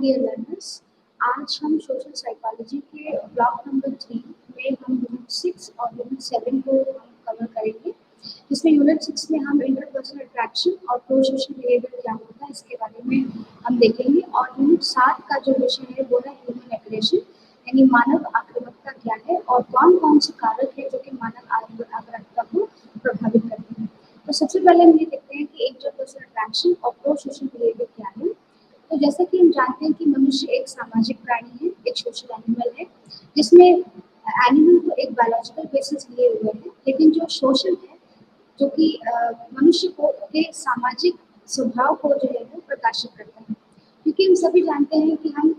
Dear learners, आज हम social psychology के ब्लॉक नंबर 3 में हम यूनिट 6 और यूनिट 7 को हम कवर करेंगे, जिसमें यूनिट 6 में हम इंटरपर्सनल अट्रैक्शन और प्रो सोशल बिहेवियर क्या होता है इसके बारे में हम देखेंगे। और यूनिट 7 का जो विषय है वो है ह्यूमन एग्रेशन, यानी मानव आक्रामकता क्या है और कौन कौन से कारक है जो कि मानव आक्रामकता को प्रभावित करते हैं। तो सबसे पहले हम ये देखते हैं कि इंटरपर्सनल अट्रैक्शन और प्रो सोशल बिहेवियर क्या है। तो जैसा कि हम जानते हैं कि मनुष्य एक सामाजिक प्राणी है, एक सोशल एनिमल है, जिसमें एनिमल को एक बायोलॉजिकल बेसिस लिए हुए हैं, लेकिन जो सोशल है जो कि मनुष्य को के सामाजिक स्वभाव को जो है वो प्रकाशित करता है। क्योंकि हम सभी जानते हैं कि हम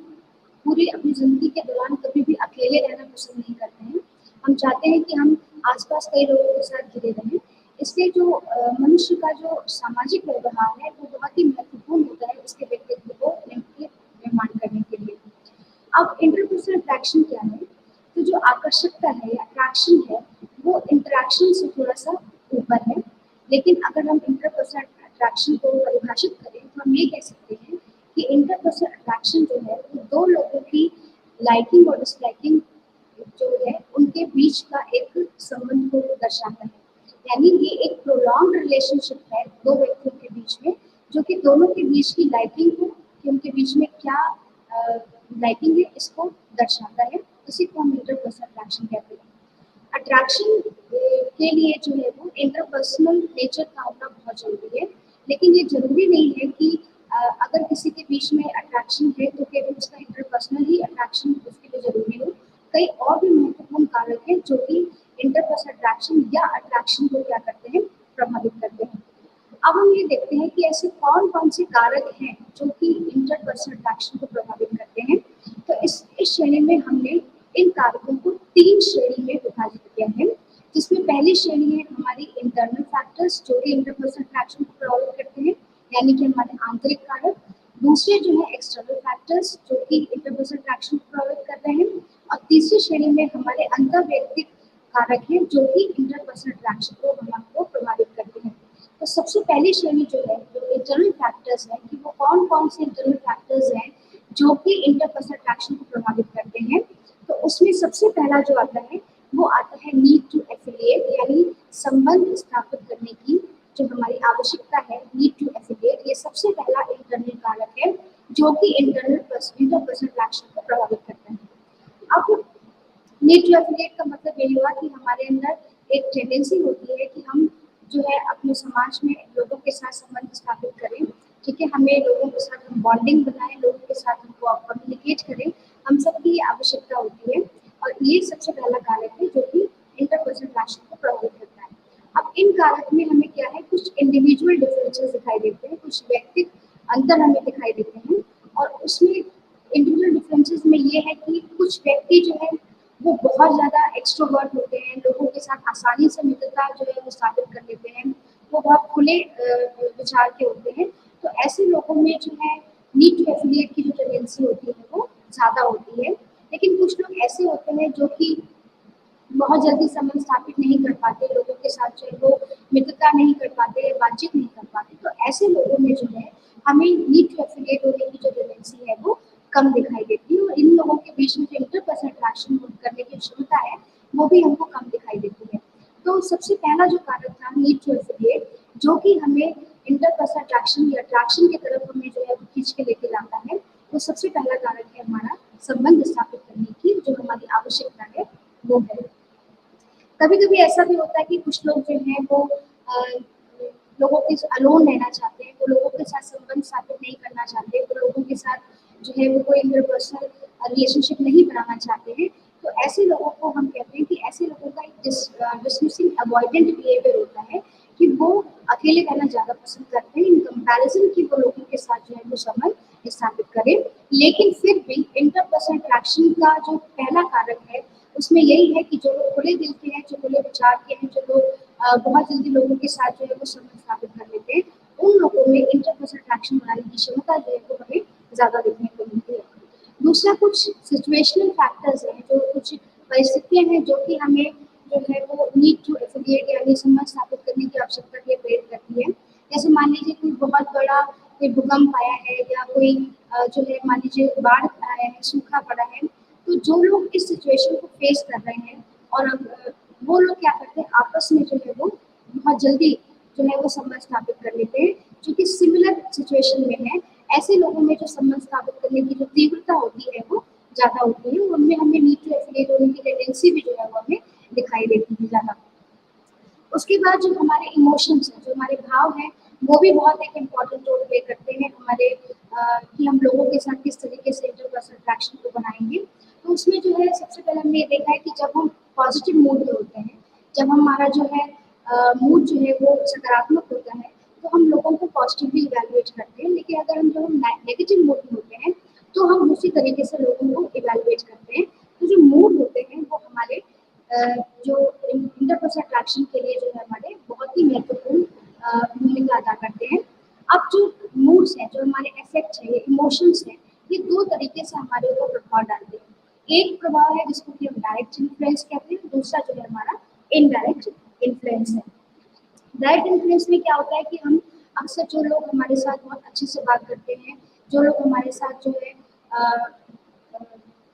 पूरी अपनी जिंदगी के दौरान कभी भी अकेले रहना पसंद नहीं करते हैं। हम चाहते हैं कि हम आसपास कई लोगों के साथ घिरे रहें। इसलिए जो मनुष्य का जो सामाजिक व्यवहार है वो बहुत ही महत्वपूर्ण होता है उसके व्यक्तित्व को निर्माण करने के लिए। अब इंटरपर्सनल अट्रैक्शन क्या है? तो जो आकर्षकता है या अट्रैक्शन है वो इंटरेक्शन से थोड़ा सा ऊपर है, लेकिन अगर हम इंटरपर्सनल अट्रैक्शन को परिभाषित करें तो हम ये कह सकते हैं कि इंटरपर्सनल अट्रैक्शन जो है वो दो लोगों की लाइकिंग और डिसलाइकिंग जो है उनके बीच का एक संबंध को दर्शाता है। यानी ये एक प्रोलॉन्ग रिलेशनशिप है दो व्यक्तियों के बीच में, जो कि दोनों के बीच की लाइकिंग को कि उनके बीच में क्या लाइकिंग है इसको दर्शाता है। उसी को हम इंटरपर्सनल अट्रैक्शन कहते हैं। अट्रैक्शन के लिए जो है वो इंटरपर्सनल नेचर का होना बहुत जरूरी है, लेकिन ये जरूरी नहीं है कि अगर किसी के बीच में अट्रैक्शन है तो केवल उसका इंटरपर्सनल ही अट्रैक्शन उसके लिए जरूरी हो। कई और भी महत्वपूर्ण कारक हैं जो कि इंटरपर्सनल अट्रैक्शन या अट्रैक्शन को क्या करते हैं, प्रभावित करते हैं। अब हम ये देखते हैं कि ऐसे कौन कौन से कारक हैं जो कि इंटरपर्सनल अट्रैक्शन को प्रभावित करते हैं। तो इस श्रेणी में हमने इन कारकों को 3 श्रेणी में विभाजित किया है, जिसमें पहली श्रेणी है हमारी इंटरनल फैक्टर्स जो कि इंटरपर्सनल अट्रैक्शन को प्रभावित करते हैं, यानी कि हमारे आंतरिक कारक। दूसरे जो है एक्सटर्नल फैक्टर्स जो कि इंटरपर्सनल अट्रैक्शन को प्रभावित कर रहे हैं। और तीसरी श्रेणी में हमारे अंतर्वैयक्तिक कारक हैं जो कि इंटरपर्सनल अट्रैक्शन को हमको प्रभावित करते हैं। तो सबसे पहली श्रेणी जो है जो इंटरनल फैक्टर्स है कि वो कौन कौन से इंटरनल फैक्टर्स हैं जो कि इंटरपर्सनल अट्रैक्शन को प्रभावित करते हैं। तो उसमें सबसे पहला जो आता है वो आता है नीड टू एफिलिएट, यानी संबंध स्थापित करने की जो हमारी आवश्यकता है, नीड टू एफिलिएट, ये सबसे पहला इंटरनल कारक है जो कि इंटरपर्सनल अट्रैक्शन को प्रभावित करता है। अब नीड टू एफिलिएट का मतलब यही हुआ कि हमारे अंदर एक टेंडेंसी होती है कि हम जो है अपने समाज में लोगों के साथ संबंध स्थापित करें। ठीक है, हमें लोगों के साथ हम बॉन्डिंग बनाएं, लोगों के साथ हमको कम्युनिकेट करें, हम सबकी ये आवश्यकता होती है। और ये सबसे पहला कारक है जो कि इंटरपर्सनल अट्रैक्शन को प्रभावित करता है। अब इन कारक में हमें क्या है, कुछ इंडिविजुअल डिफरेंसेस दिखाई देते हैं, कुछ व्यक्तिगत अंतर हमें दिखाई देते हैं। और उसमें इंडिविजुअल डिफरेंसेस में ये है कि कुछ व्यक्ति जो है वो बहुत ज़्यादा एक्सट्रोवर्ट होते हैं, लोगों के साथ आसानी से मित्रता जो है वो स्थापित कर लेते हैं, वो बहुत खुले विचार के होते हैं। तो ऐसे लोगों में जो है नीड टू एफिलिएट की जो टेंडेंसी होती है वो ज़्यादा होती है। लेकिन कुछ लोग ऐसे होते हैं जो कि बहुत जल्दी संबंध स्थापित नहीं कर पाते, लोगों के साथ जो है वो मित्रता नहीं कर पाते, बातचीत नहीं कर पाते। तो ऐसे लोगों में जो है हमें नीड टू एफिलिएट होने की जो टेंडेंसी है वो कम दिखाई देती है, और इन लोगों के बीच में जो इंटरपर्सनल अट्रैक्शन करने की क्षमता है वो भी हमको कम दिखाई देती है। तो सबसे पहला जो कारक था नीड टू एफिलिएट, जो कि हमें इंटरपर्सनल अट्रैक्शन या अट्रैक्शन की तरफ हमें जो है खींच के लेके जाता है, तो सबसे पहला कारक है हमारा संबंध स्थापित करने की जो हमारी आवश्यकता है वो है। कभी कभी ऐसा भी होता है कि कुछ लोग जो हैं वो लोगों के अलोन रहना चाहते हैं, वो लोगों के साथ संबंध स्थापित नहीं करना चाहते, वो लोगों के साथ जो है वो कोई इंटरपर्सनल रिलेशनशिप नहीं बनाना चाहते हैं। तो ऐसे लोगों को हम कहते हैं कि ऐसे लोगों का एक डिसमिसिंग अवॉइडेंट बिहेवियर होता है कि वो अकेले रहना ज़्यादा पसंद करते हैं इन कंपैरिजन की वो लोगों के साथ जो है वो संबंध स्थापित करें। लेकिन फिर भी इंटरपर्सनल अट्रैक्शन का जो पहला कारक है उसमें यही है कि जो लोग खुले दिल के हैं, जो खुले विचार के हैं, जो लोग बहुत जल्दी लोगों के साथ जो है वो संबंध स्थापित कर लेते हैं, उन लोगों में इंटरपर्सनल अट्रैक्शन बनाने की क्षमता जो है वो हमें ज़्यादा देखने को मिलती है। दूसरा कुछ सिचुएशनल फैक्टर्स हैं, जो कुछ परिस्थितियां हैं जो कि हमें जो है वो नीड टू एफिलिएट यानी संबंध स्थापित करने की आवश्यकता के लिए प्रेरित करती है। जैसे मान लीजिए कोई बहुत बड़ा कोई भूकंप आया है या कोई जो है मान लीजिए बाढ़ आया है, सूखा पड़ा है, तो जो लोग इस सिचुएशन को फेस कर रहे हैं और वो लोग क्या करते हैं आपस में जो है वो बहुत जल्दी जो है वो संबंध स्थापित कर लेते हैं जो कि सिमिलर सिचुएशन में है। ऐसे लोगों में जो संबंध स्थापित करने की जो तीव्रता होती है वो ज़्यादा होती है, उनमें हमें नीचे एफिलिएट होने की टेंडेंसी भी जो है वो हमें दिखाई देती है ज़्यादा। उसके बाद जो हमारे इमोशंस हैं, जो हमारे भाव हैं, वो भी बहुत एक इम्पॉर्टेंट रोल प्ले करते हैं हमारे कि हम लोगों के साथ किस तरीके से इंटरपर्सनल इंटरेक्शन को बनाएंगे। तो उसमें जो है सबसे पहले हमने ये देखा है कि जब हम पॉजिटिव मूड में होते हैं, जब हमारा जो है मूड जो है वो सकारात्मक होता है, तो हम लोगों को पॉजिटिवली इवैल्यूएट करते हैं। लेकिन अगर हम जो हम नेगेटिव मूड में होते हैं, तो हम उसी तरीके से लोगों को इवैल्यूएट करते हैं। तो जो मूड होते हैं वो हमारे जो इंटरपर्सनल अट्रैक्शन के लिए जो है हमारे बहुत ही महत्वपूर्ण भूमिका अदा करते हैं। अब जो मूड्स हैं, जो हमारे अफेक्ट है, ये इमोशंस हैं, ये दो तरीके से हमारे ऊपर प्रभाव डालते हैं। एक प्रभाव है जिसको कि हम डायरेक्ट इन्फ्लुएंस कहते हैं, दूसरा जो है हमारा इनडायरेक्ट इन्फ्लुएंस है। डायरेक्ट इन्फ्लुएंस में क्या होता है कि हम अक्सर जो लोग हमारे साथ बहुत अच्छे से बात करते हैं, जो लोग हमारे साथ जो है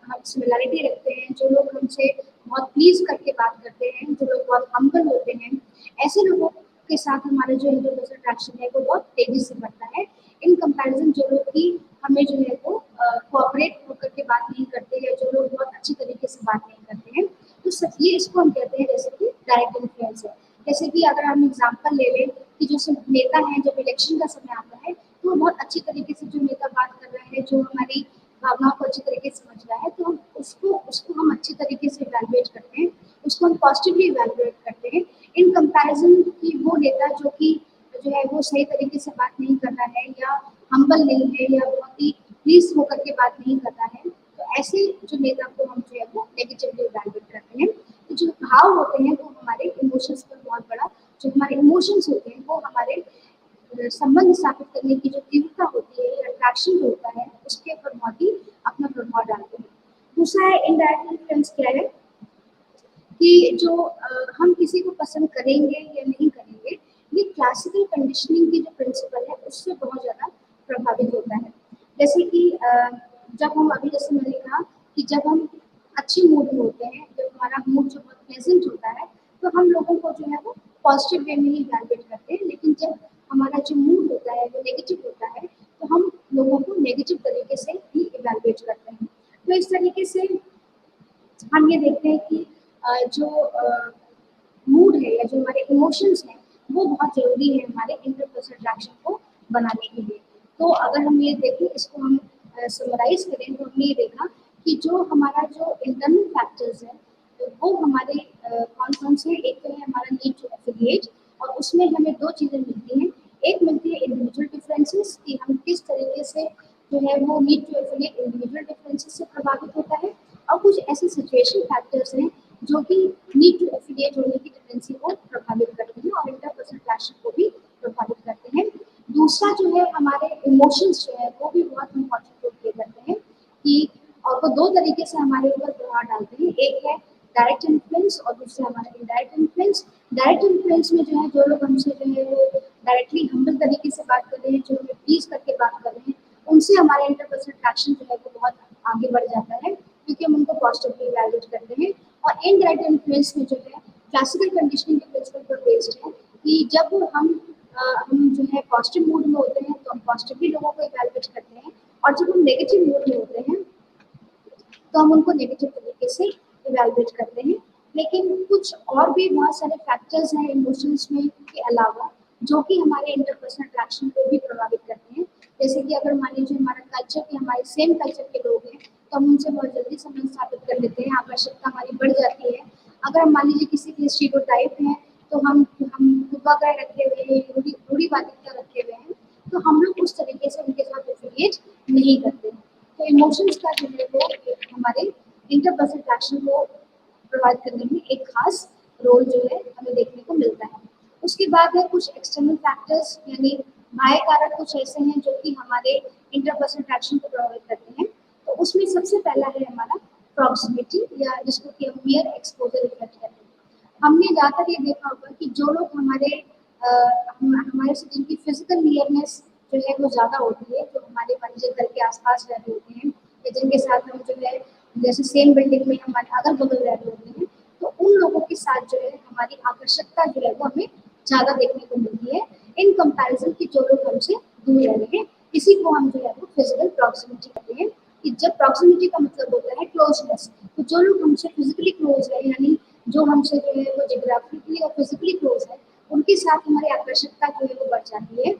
हम सिमिलरिटी रखते हैं, जो लोग हमसे बहुत प्लीज करके बात करते हैं, जो लोग बहुत हम्बल होते हैं, ऐसे लोगों के साथ हमारा जो इंटरपर्सनल अट्रैक्शन है वो बहुत तेजी से बढ़ता है। इन कंपैरिजन जो लोग कि हमें जो है वो कोऑपरेट होकर के बात नहीं करते या जो लोग बहुत अच्छी तरीके से बात नहीं करते हैं, तो सब ये इसको हम कहते हैं जैसे कि डायरेक्ट इन्फ्लुएंस है। जैसे कि अगर हम एग्जाम्पल ले लें कि जो सिर्फ नेता हैं, जब इलेक्शन का समय आता है तो वो बहुत अच्छी तरीके से जो नेता बात कर रहा है, जो हमारी भावनाओं को अच्छी तरीके से समझ रहा है, तो हम उसको उसको हम अच्छी तरीके से इवैल्यूएट करते हैं, उसको हम पॉजिटिवली इवैल्यूएट करते हैं इन कंपैरिजन कि वो नेता जो कि जो है वो सही तरीके से बात नहीं कर रहा है या हम्बल नहीं है या बहुत ही प्लीज होकर के बात नहीं कर रहा है, तो ऐसे जो नेता को हम जो है वो नेगेटिवली इवैल्यूएट करते हैं। तो जो भाव होते हैं वो हमारे इमोशंस पर बहुत बड़ा, जो हमारे इमोशंस होते हैं वो हमारे संबंध स्थापित करने की जो तीव्रता होती है या अट्रैक्शन जो होता है उसके ऊपर बहुत ही अपना प्रभाव डालते हैं। दूसरा है इनडायरेक्ट इन्फ्लुएंस क्या है कि जो हम किसी को पसंद करेंगे या नहीं करेंगे, ये क्लासिकल कंडीशनिंग की जो प्रिंसिपल है उससे बहुत ज़्यादा प्रभावित होता है। जैसे कि जब हम अभी जैसे मैंने कहा कि जब हम अच्छे मूड में होते हैं, जब हमारा मूड जो बहुत प्लेजेंट होता है, तो हम लोगों को जो है वो पॉजिटिव वे में ही इवैल्यूएट करते हैं। लेकिन जब हमारा जो मूड होता है वो नेगेटिव होता है, तो हम लोगों को नेगेटिव तरीके से ही इवैल्यूएट करते हैं। तो इस तरीके से हम ये देखते हैं कि जो मूड है या जो हमारे इमोशंस हैं वो बहुत ज़रूरी है हमारे इंटरपर्सनल अट्रैक्शन को बनाने के लिए। तो अगर हम ये देखें, इसको हम समराइज करें, तो हमने ये देखा कि जो हमारा जो इंटरनल फैक्टर्स है वो हमारे कौन-कौन से, एक तो है हमारा नीड टू एफिलिएट और उसमें हमें 2 चीज़ें मिलती हैं। एक मिलती है इंडिविजुअल डिफरेंसेस कि हम किस तरीके से जो है वो need to affiliate individual differences से प्रभावित होता है, और कुछ ऐसे सिचुएशन फैक्टर्स हैं जो कि नीड टू एफिलिएट होने की टेंडेंसी को प्रभावित करते हैं और इंटरपर्सनल अट्रैक्शन को भी प्रभावित करते हैं। दूसरा जो है हमारे इमोशंस जो है वो भी बहुत इम्पोर्टेंट रोल प्ले करते हैं कि और वो 2 तरीके से हमारे ऊपर प्रभाव डालते हैं। एक है डायरेक्ट इन्फ्लुएंस और दूसरा हमारा इनडायरेक्ट इन्फ्लुएंस। डायरेक्ट इन्फ्लुएंस में जो है जो लोग हमसे जो है वो डायरेक्टली हम्बल तरीके से बात कर रहे हैं, जो हमें प्लीज करके बात कर रहे हैं, उनसे हमारा इंटरपर्सनल अट्रैक्शन जो है वो बहुत आगे बढ़ जाता है क्योंकि हम उनको पॉजिटिवली इवैल्यूएट करते हैं। और इनडायरेक्ट इन्फ्लुएंस में जो है क्लासिकल कंडीशनिंग के प्रिंसिपल पर बेस्ड है कि जब हम जो है पॉजिटिव मूड में होते हैं तो हम पॉजिटिवली लोगों को इवैल्यूएट करते हैं, और जब हम नेगेटिव मूड में होते हैं तो हम उनको नेगेटिव तरीके से इवैल्यूएट करते हैं। लेकिन कुछ और भी बहुत सारे फैक्टर्स हैं इमोशंस में के अलावा जो कि हमारे इंटरपर्सनल अट्रैक्शन को भी प्रभावित करते हैं। जैसे कि अगर मान लीजिए हमारा कल्चर के, हमारे सेम कल्चर के लोग हैं तो हम उनसे बहुत जल्दी संबंध स्थापित कर लेते हैं, आकर्षकता हमारी बढ़ जाती है। अगर हम मान लीजिए किसी के स्टीरियोटाइप हैं तो हम पूर्वाग्रह रखे हुए हैं, रूढ़िवादिता रखे हुए हैं, तो हम लोग उस तरीके से उनके साथ एफिलिएट नहीं करते। तो इमोशंस का जो है वो हमारे इंटरपर्सनल अट्रैक्शन को प्रभावित करने में एक खास रोल जो है हमें देखने को मिलता है। उसके बाद है कुछ एक्सटर्नल फैक्टर्स, यानी बाह्य कारक कुछ ऐसे हैं जो कि हमारे इंटरपर्सनल अट्रैक्शन को प्रभावित करते हैं। तो उसमें सबसे पहला है हमारा प्रॉक्सिमिटी, या जिसको कि हम नियर एक्सपोजर इफेक्ट कहते हैं। हमने ज़्यादातर ये देखा होगा कि जो लोग हमारे से जिनकी फिजिकल नियरनेस जो है वो ज़्यादा होती है, जो हमारे मान लीजिए घर के आसपास रहते होते हैं या जिनके साथ हम जो है जैसे सेम बिल्डिंग में हमारे अगल बगल रहते होते हैं, तो उन लोगों के साथ जो है हमारी आकर्षकता जो है वो हमें ज़्यादा देखने को मिलती है इन कंपैरिजन की जो लोग हमसे दूर रह रहे हैं। इसी को हम जो है वो फिजिकल प्रॉक्सिमिटी कहते हैं कि जब प्रॉक्सिमिटी का मतलब होता है क्लोजनेस, तो जो लोग हमसे फिजिकली क्लोज है यानी जो हमसे जो है वो जियोग्राफिकली और फिजिकली क्लोज है, उनके साथ हमारी आकर्षकता जो है वो बढ़ जाती है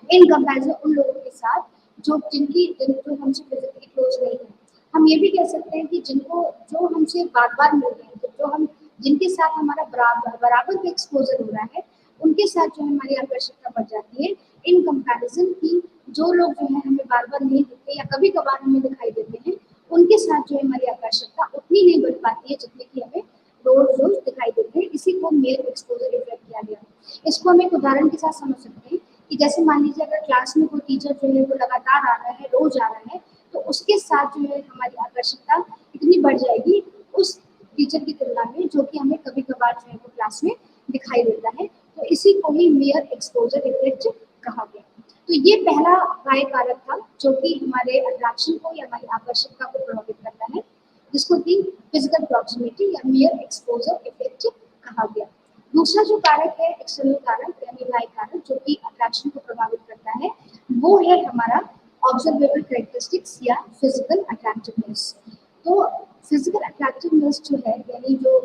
इन कंपैरिजन उन लोगों के साथ जो हमसे फिजिकली क्लोज नहीं है। हम ये भी कह सकते हैं कि जो हमसे बार-बार मिल रहे हैं, तो जो हम जिनके साथ हमारा बराबर का एक्सपोज़र हो रहा है, उनके साथ जो है हमारी आकर्षकता बढ़ जाती है इन कंपैरिजन कि जो लोग जो है हमें बार-बार नहीं दिखते या कभी-कभार हमें दिखाई देते हैं, उनके साथ जो है हमारी आकर्षकता उतनी नहीं बढ़ पाती है जितनी कि हमें रोज़-रोज़ दिखाई देते हैं। इसी को मेल एक्सपोज़र इफेक्ट किया गया। इसको हम एक उदाहरण के साथ समझ सकते हैं कि जैसे मान लीजिए अगर क्लास में कोई टीचर जो है वो लगातार आ रहा है, रोज आ रहा है, तो उसके साथ जो है हमारी आकर्षकता इतनी बढ़ जाएगी उस टीचर की तुलना में जो कि हमें कभी-कभार जो है वो क्लास में दिखाई देता है। तो इसी को ही मेयर एक्सपोज़र इफेक्ट कहा गया। तो ये पहला बाह्य कारक था जो कि हमारे अट्रैक्शन को या हमारी आकर्षकता को प्रभावित करता है, जिसको कि फिजिकल प्रॉक्सिमिटी या मेयर एक्सपोज़र इफेक्ट कहा गया। दूसरा जो कारक है एक्सटर्नल कारक यानी बाह्य कारक जो कि अट्रैक्शन को प्रभावित करता है, वो है हमारा ऑब्जर्वेबल कैरेक्टरिस्टिक्स या फिजिकल अट्रैक्टिवनेस। तो फिजिकल अट्रैक्टिवनेस जो है यानी जो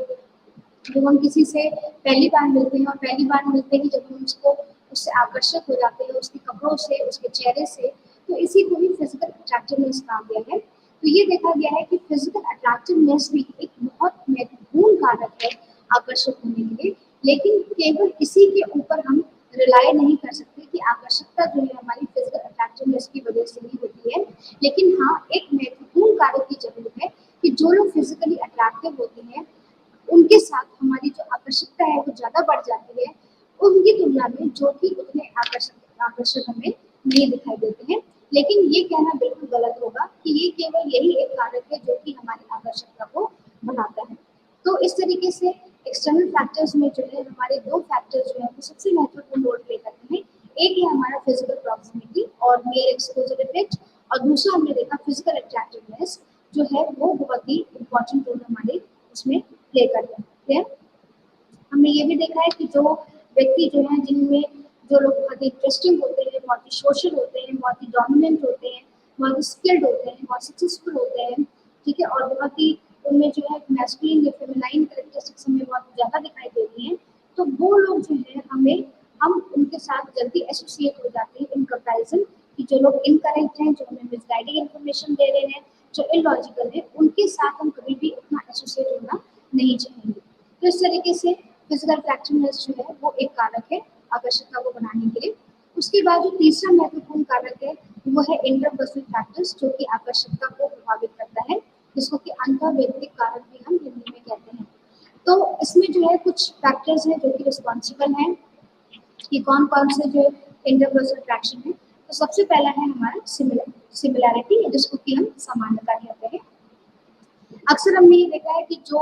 जब हम किसी से पहली बार मिलते हैं और पहली बार मिलते ही जब हम उससे आकर्षक हो जाते हैं उसके कपड़ों से, उसके चेहरे से, तो इसी को ही फिजिकल अट्रैक्टिवनेस कहा गया है। तो ये देखा गया है कि फिजिकल अट्रैक्टिवनेस भी एक बहुत महत्वपूर्ण कारक है आकर्षक होने के लिए, लेकिन केवल इसी के ऊपर हम रिलाय नहीं कर सकते कि आकर्षकता जो है हमारी फिजिकल अट्रैक्टिवनेस की वजह से ही होती है। लेकिन हाँ, एक महत्वपूर्ण कारक की जरूरत है कि जो लोग फिजिकली अट्रैक्टिव होते हैं उनके साथ हमारी जो आकर्षकता है वो ज़्यादा बढ़ जाती है, उनकी तुलना में जो कि उतने आकर्षक हमें नहीं दिखाई देते हैं। लेकिन ये कहना बिल्कुल गलत होगा कि ये केवल यही एक कारक है जो कि हमारी आकर्षकता को बढ़ाता है। तो इस तरीके से एक्सटर्नल फैक्टर्स में जो है हमारे 2 फैक्टर्स जो है वो सबसे महत्वपूर्ण रोल प्ले करते हैं। एक है हमारा फिजिकल प्रॉक्सिमिटी और मेयर एक्सपोज़र इफेक्ट और दूसरा हमने देखा फिजिकल अट्रैक्टिवनेस जो है वो बहुत ही इम्पोर्टेंट रोल हमारे उसमें प्ले करते हैं। हमने ये भी देखा है कि जो व्यक्ति जो हैं जिनमें जो लोग बहुत ही इंटरेस्टिंग होते हैं, बहुत ही सोशल होते हैं, बहुत ही डोमिनेंट होते हैं, बहुत ही स्किल्ड होते हैं, बहुत सक्सेसफुल होते हैं, ठीक है? और बहुत ही उनमें जो है मैस्कुलिन या फेमिनाइन कैरेक्टरिस्टिक्स हमें बहुत ज़्यादा दिखाई देती हैं, तो वो लोग जो हैं हम उनके साथ जल्दी एसोसिएट हो जाते हैं इन कंपैरिजन कि जो लोग इनकरेक्ट हैं, जो हमें मिसगाइडिंग इन्फॉर्मेशन दे रहे हैं, जो इलॉजिकल है, उनके साथ हम कभी भी उतना एसोसिएट होना नहीं चाहेंगे। तो इस तरीके से फिजिकल अट्रैक्टिवनेस जो है वो एक कारक है आकर्षकता को बढ़ाने के लिए। उसके बाद जो तीसरा महत्वपूर्ण कारक है वो है इंटरपर्सनल फैक्टर्स जो कि आकर्षकता को प्रभावित करता है, जिसको कि अंतर्वैयक्तिक कारक भी हम हिंदी में कहते हैं। तो इसमें जो है कुछ फैक्टर्स हैं जो कि रिस्पॉन्सिबल हैं कि कौन-कौन से जो इंटरपर्सनल अट्रैक्शन है। तो सबसे पहला है हमारा सिमिलैरिटी जिसको कि हम समानता कहते हैं। अक्सर हमने ये देखा है कि जो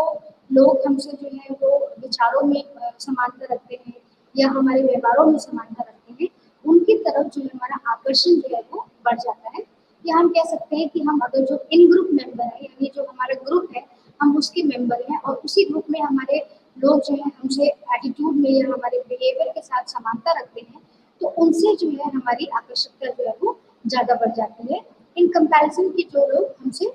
लोग हमसे जो है वो विचारों में समानता रखते हैं या हमारे व्यवहारों में समानता रखते हैं, उनकी तरफ जो है हमारा आकर्षण जो है वो बढ़ जाता है। या हम कह सकते हैं कि हम अगर जो इन ग्रुप मेंबर है यानी जो हमारा ग्रुप है, हम उसके मेंबर हैं और उसी ग्रुप में हमारे लोग जो है हमसे एटीट्यूड में या हमारे बिहेवियर के साथ समानता रखते हैं, तो उनसे जो है हमारी आकर्षकता जो है वो ज़्यादा बढ़ जाती है। इन कंपैरिजन कि जो लोग हमसे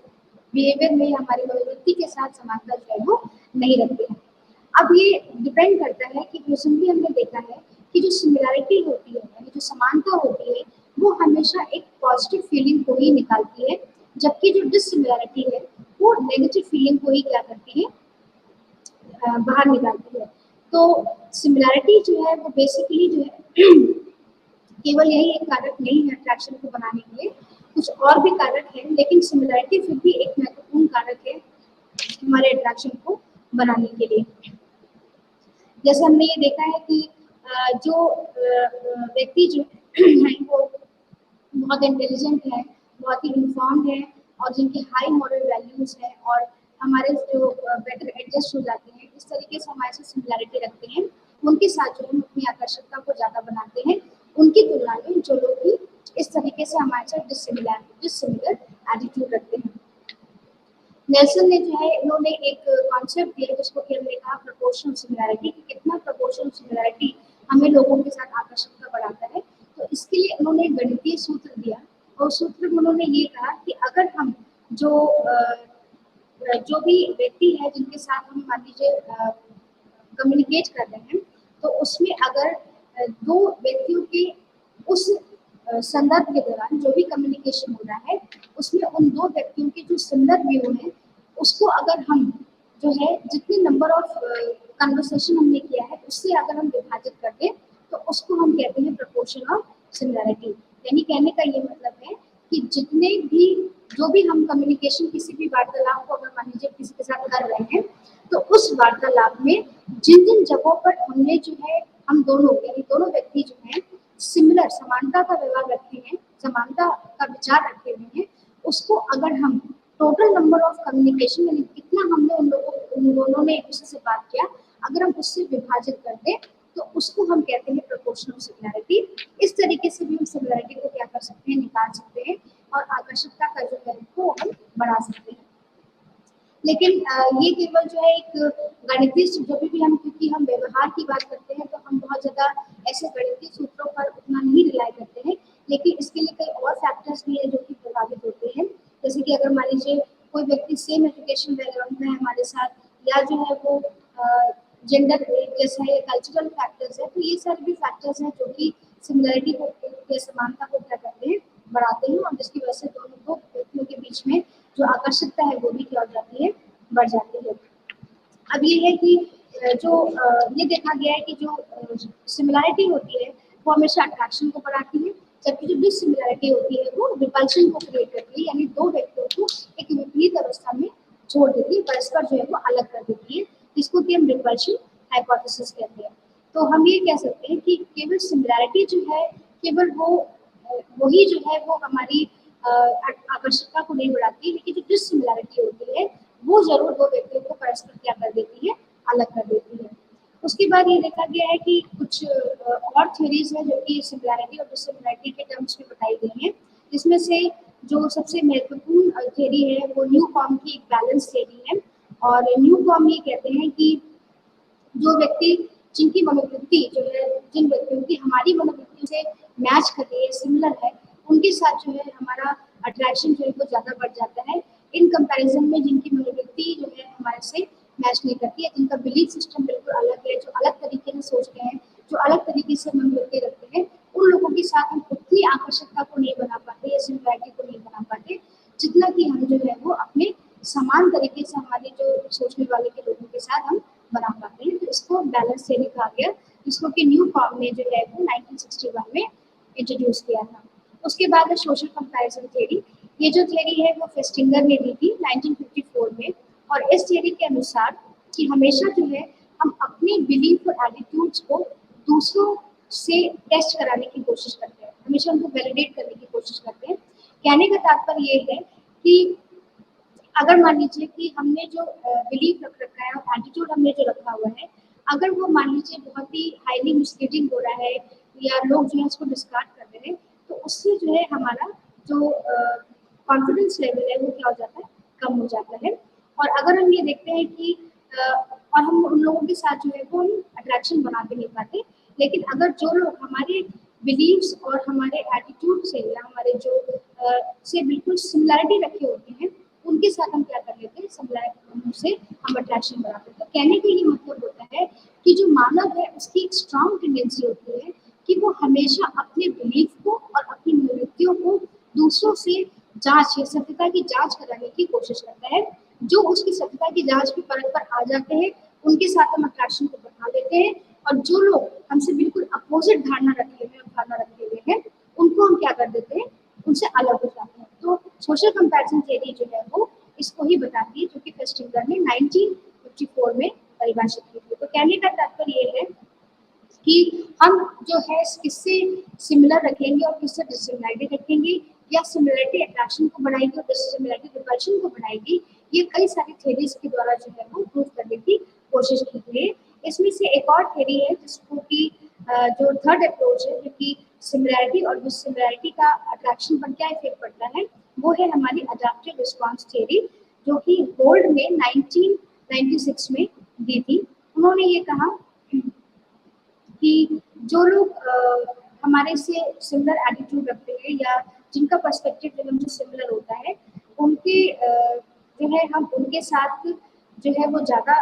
बिहेवियर में हमारी प्रवृत्ति के साथ समानता जो है वो नहीं रखते हैं। अब ये डिपेंड करता है कि रिसेंटली हमने देखा है कि जो सिमिलैरिटी होती है यानी जो समानता होती है वो हमेशा एक पॉजिटिव फीलिंग को ही निकालती है, जबकि जो डिससिमिलैरिटी है वो नेगेटिव फीलिंग को ही क्या करती है बाहर निकालती है। तो सिमिलैरिटी जो है वो बेसिकली जो है केवल यही एक कारक नहीं है अट्रैक्शन को बनाने के लिए, कुछ और भी कारक हैं, लेकिन सिमिलैरिटी फिर भी एक महत्वपूर्ण कारक है हमारे अट्रैक्शन को बनाने के लिए। जैसे हमने ये देखा है कि जो व्यक्ति जो है वो बहुत इंटेलिजेंट है, बहुत ही इन्फॉर्म्ड है और जिनकी हाई मॉरल वैल्यूज है और हमारे जो बेटर एडजस्ट हो जाते हैं, इस तरीके से हमारे साथ सिमिलैरिटी रखते हैं, उनके साथ जो हम अपनी आकर्षकता को ज़्यादा बनाते हैं, उनकी तुलना में जो लोग भी इस तरीके से हमारे साथ डिसिमिलर एटीट्यूड रखते हैं। नेल्सन ने जो है इन्होंने एक कॉन्सेप्ट दिया जिसको कि हमने कहा प्रोपोर्शनल सिमिलैरिटी, कि कितना प्रोपोर्शनल सिमिलैरिटी हमें लोगों के साथ आकर्षकता बढ़ाता है। तो इसके लिए उन्होंने एक गणितीय सूत्र दिया और सूत्र में उन्होंने ये कहा कि अगर हम जो भी व्यक्ति है जिनके साथ हम मान लीजिए कम्युनिकेट कर रहे हैं, तो उसमें अगर दो व्यक्तियों के उस संदर्भ के दौरान जो भी कम्युनिकेशन हो रहा है उसमें उन दो व्यक्तियों के जो सिमिलर व्यू है उसको अगर हम जो है जितने नंबर ऑफ कन्वर्सेशन हमने किया है उससे अगर हम विभाजित कर दें तो उसको हम कहते हैं प्रपोर्शन ऑफ सिमिलैरिटी। यानी कहने का ये मतलब है कि जितने भी जो भी हम कम्युनिकेशन किसी भी वार्तालाप को अगर मान लीजिए किसी के साथ कर रहे हैं तो उस वार्तालाप में जिन जिन जगहों पर हमने जो है हम दोनों यानी दोनों व्यक्ति जो है सिमिलर समानता का व्यवहार रखते हैं, समानता का विचार रखे हुए हैं, उसको अगर हम टोटल नंबर ऑफ कम्युनिकेशन यानी कितना हमने उन दोनों ने एक दूसरे से बात किया अगर हम उससे विभाजित कर दें तो उसको हम कहते हैं प्रोपोर्शनल सिमिलैरिटी। इस तरीके से भी हम सिमिलैरिटी को क्या कर सकते हैं, निकाल सकते हैं और आकर्षकता का जो है वो हम बढ़ा सकते हैं। लेकिन ये केवल जो है एक गणितीय जब भी हम क्योंकि हम व्यवहार की बात करते हैं तो हम बहुत ज़्यादा ऐसे गणितीय सूत्रों पर उतना नहीं रिलाई करते हैं, लेकिन इसके लिए कई और फैक्टर्स भी हैं जो कि प्रभावित होते हैं। जैसे कि अगर मान लीजिए कोई व्यक्ति सेम एजुकेशन बैकग्राउंड में है हमारे साथ या जो है वो जेंडर जैसा है कल्चरल फैक्टर्स है, तो ये सारे भी फैक्टर्स हैं जो कि सिमिलरिटी को या समानता को क्या करते हैं, बढ़ाते हैं और जिसकी वजह से दोनों दो व्यक्तियों के बीच में जो आकर्षकता है वो भी क्या हो जाती है, बढ़ जाती है। अब ये है कि जो ये देखा गया है कि जो सिमिलैरिटी होती है वो हमेशा अट्रैक्शन को बढ़ाती है, जबकि जो डिसिमिलैरिटी होती है वो रिपल्शन को क्रिएट करती है, यानी दो व्यक्तियों को एक विपरीत अवस्था में छोड़ देती है, परस्पर जो है वो अलग कर देती है, जिसको कि हम रिपल्शन हाइपोथेसिस कहते हैं। तो हम ये कह सकते हैं कि केवल सिमिलैरिटी जो है केवल वही जो है वो हमारी आकर्षकता को नहीं बढ़ाती है, लेकिन जो डिसिमिलैरिटी होती है वो जरूर दो व्यक्तियों को परस्पर क्या कर देती है, अलग कर देती है। उसके बाद ये देखा गया है कि कुछ और थ्योरीज है जो कि सिमिलैरिटी और डिसिमिलैरिटी के टर्म्स में बताई गई हैं, जिसमें से जो सबसे महत्वपूर्ण थ्योरी है वो न्यूकॉम की एक बैलेंस थ्योरी है। और न्यूकॉम ये कहते हैं कि जो व्यक्ति जिनकी मनोवृत्ति जो है जिन व्यक्तियों की हमारी मनोवृत्तियों से मैच कर रही है, सिमिलर है, उनके साथ जो है हमारा अट्रैक्शन जो है वो ज़्यादा बढ़ जाता है इन कंपैरिजन में जिनकी मनोवृत्ति जो है हमारे से मैच नहीं करती है, जिनका बिलीफ सिस्टम बिल्कुल अलग है, जो अलग तरीके से सोचते हैं, जो अलग तरीके से मनोवृत्ति रखते हैं, उन लोगों के साथ हम उतनी आकर्षकता को नहीं बना पाते या सिमिलैरिटी को नहीं बना पाते जितना कि हम जो है वो अपने समान तरीके से हमारे जो सोचने वाले के लोगों के साथ हम बना पाते हैं। तो इसको बैलेंस थ्योरी कहा गया, जिसको कि न्यूकॉम ने जो है वो 1961 में इंट्रोड्यूस किया था। उसके बाद सोशल कंपैरिजन थ्योरी, ये जो थ्योरी है वो फेस्टिंगर ने दी थी 1954 में, और इस थ्योरी के अनुसार कि हमेशा जो है हम अपने बिलीफ और एटीट्यूड्स को दूसरों से टेस्ट कराने की कोशिश करते हैं, हमेशा उनको वैलिडेट करने की कोशिश करते हैं। कहने का तात्पर्य ये है कि अगर मान लीजिए कि हमने जो बिलीफ रख रखा है और एटीट्यूड हमने जो रखा हुआ है, अगर वो मान लीजिए बहुत ही हाईली मिसलीडिंग हो रहा है या लोग जो है उसको डिस्कार्ड कर रहे हैं, तो उससे जो है हमारा जो कॉन्फिडेंस लेवल है वो क्या हो जाता है, कम हो जाता है। और अगर हम ये देखते हैं कि और हम उन लोगों के साथ जो है वो हम अट्रैक्शन बना भी नहीं पाते, लेकिन अगर जो लोग हमारे बिलीव्स और हमारे एटीट्यूड से या हमारे जो से बिल्कुल सिमिलैरिटी रखे होते हैं उनके साथ हम क्या कर लेते हैं, सिमिलैरिटी से हम अट्रैक्शन बढ़ाते हैं। तो कहने का ये मतलब होता है कि जो मानव है उसकी एक स्ट्रांग टेंडेंसी होती है कि वो हमेशा अपने बिलीफ को और अपनी मनोवृत्तियों को दूसरों से जांच या सत्यता की जांच कराने की कोशिश करता है। जो उसकी सत्यता की जांच की परत पर आ जाते हैं उनके साथ हम अट्रैक्शन को बढ़ा लेते हैं, और जो लोग हमसे बिल्कुल अपोजिट धारणा रखे हुए हैं उनको हम क्या कर देते हैं, उनसे अलग हो जाते हैं। तो सोशल कंपैरिजन थ्योरी जो है वो इसको ही बताती है, जो कि फेस्टिंगर ने 1954 में परिभाषित की थी। तो कहने का तात्पर्य ये है कि हम जो है किससे सिमिलर रखेंगे और किससे डिसिमिलरिटी रखेंगे, या सिमिलरिटी अट्रैक्शन को बढ़ाएगी और डिसिमिलरिटी रिपल्शन को बढ़ाएगी, ये कई सारी थ्योरीज के द्वारा जो है वो प्रूव करने की कोशिश की गई है। इसमें से एक और थ्योरी है जिसको कि जो थर्ड अप्रोच है जो कि सिमिलैरिटी और डिसिमिलैरिटी का अट्रैक्शन पर क्या इफेक्ट पड़ता है, वो है हमारी अडैप्टिव रिस्पॉन्स थ्योरी, जो कि गोल्ड ने 1996 में दी थी। उन्होंने ये कहा कि जो लोग हमारे से सिमिलर एटीट्यूड रखते हैं या जिनका पर्सपेक्टिव जो हमसे सिमिलर होता है, उनके जो है हम उनके साथ जो है वो ज़्यादा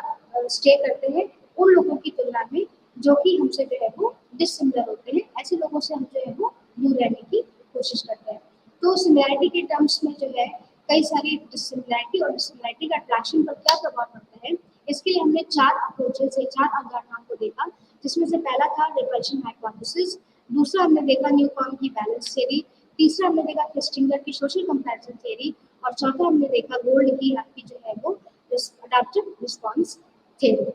स्टे करते हैं उन लोगों की तुलना में जो कि हमसे जो है वो डिसिमिलर होते हैं। ऐसे लोगों से हम जो है वो दूर रहने की कोशिश करते हैं। तो सिमिलैरिटी के टर्म्स में जो है कई सारी डिसिमिलैरिटी और डिसिमिलैरिटी का अट्रैक्शन पर क्या प्रभाव पड़ता है, इसके लिए हमने 4 अप्रोचेस से 4 अवधारणाओं को देखा, जिसमें से पहला था रिपल्शन हाइपोथेसिस, दूसरा हमने देखा न्यूटन की बैलेंस थ्योरी, तीसरा हमने देखा क्रिस्टिंगर की सोशल कंपैरिजन थ्योरी और चौथा हमने देखा गोल्ड की आपकी जो है वो अडैप्टिव रिस्पॉन्स थ्योरी।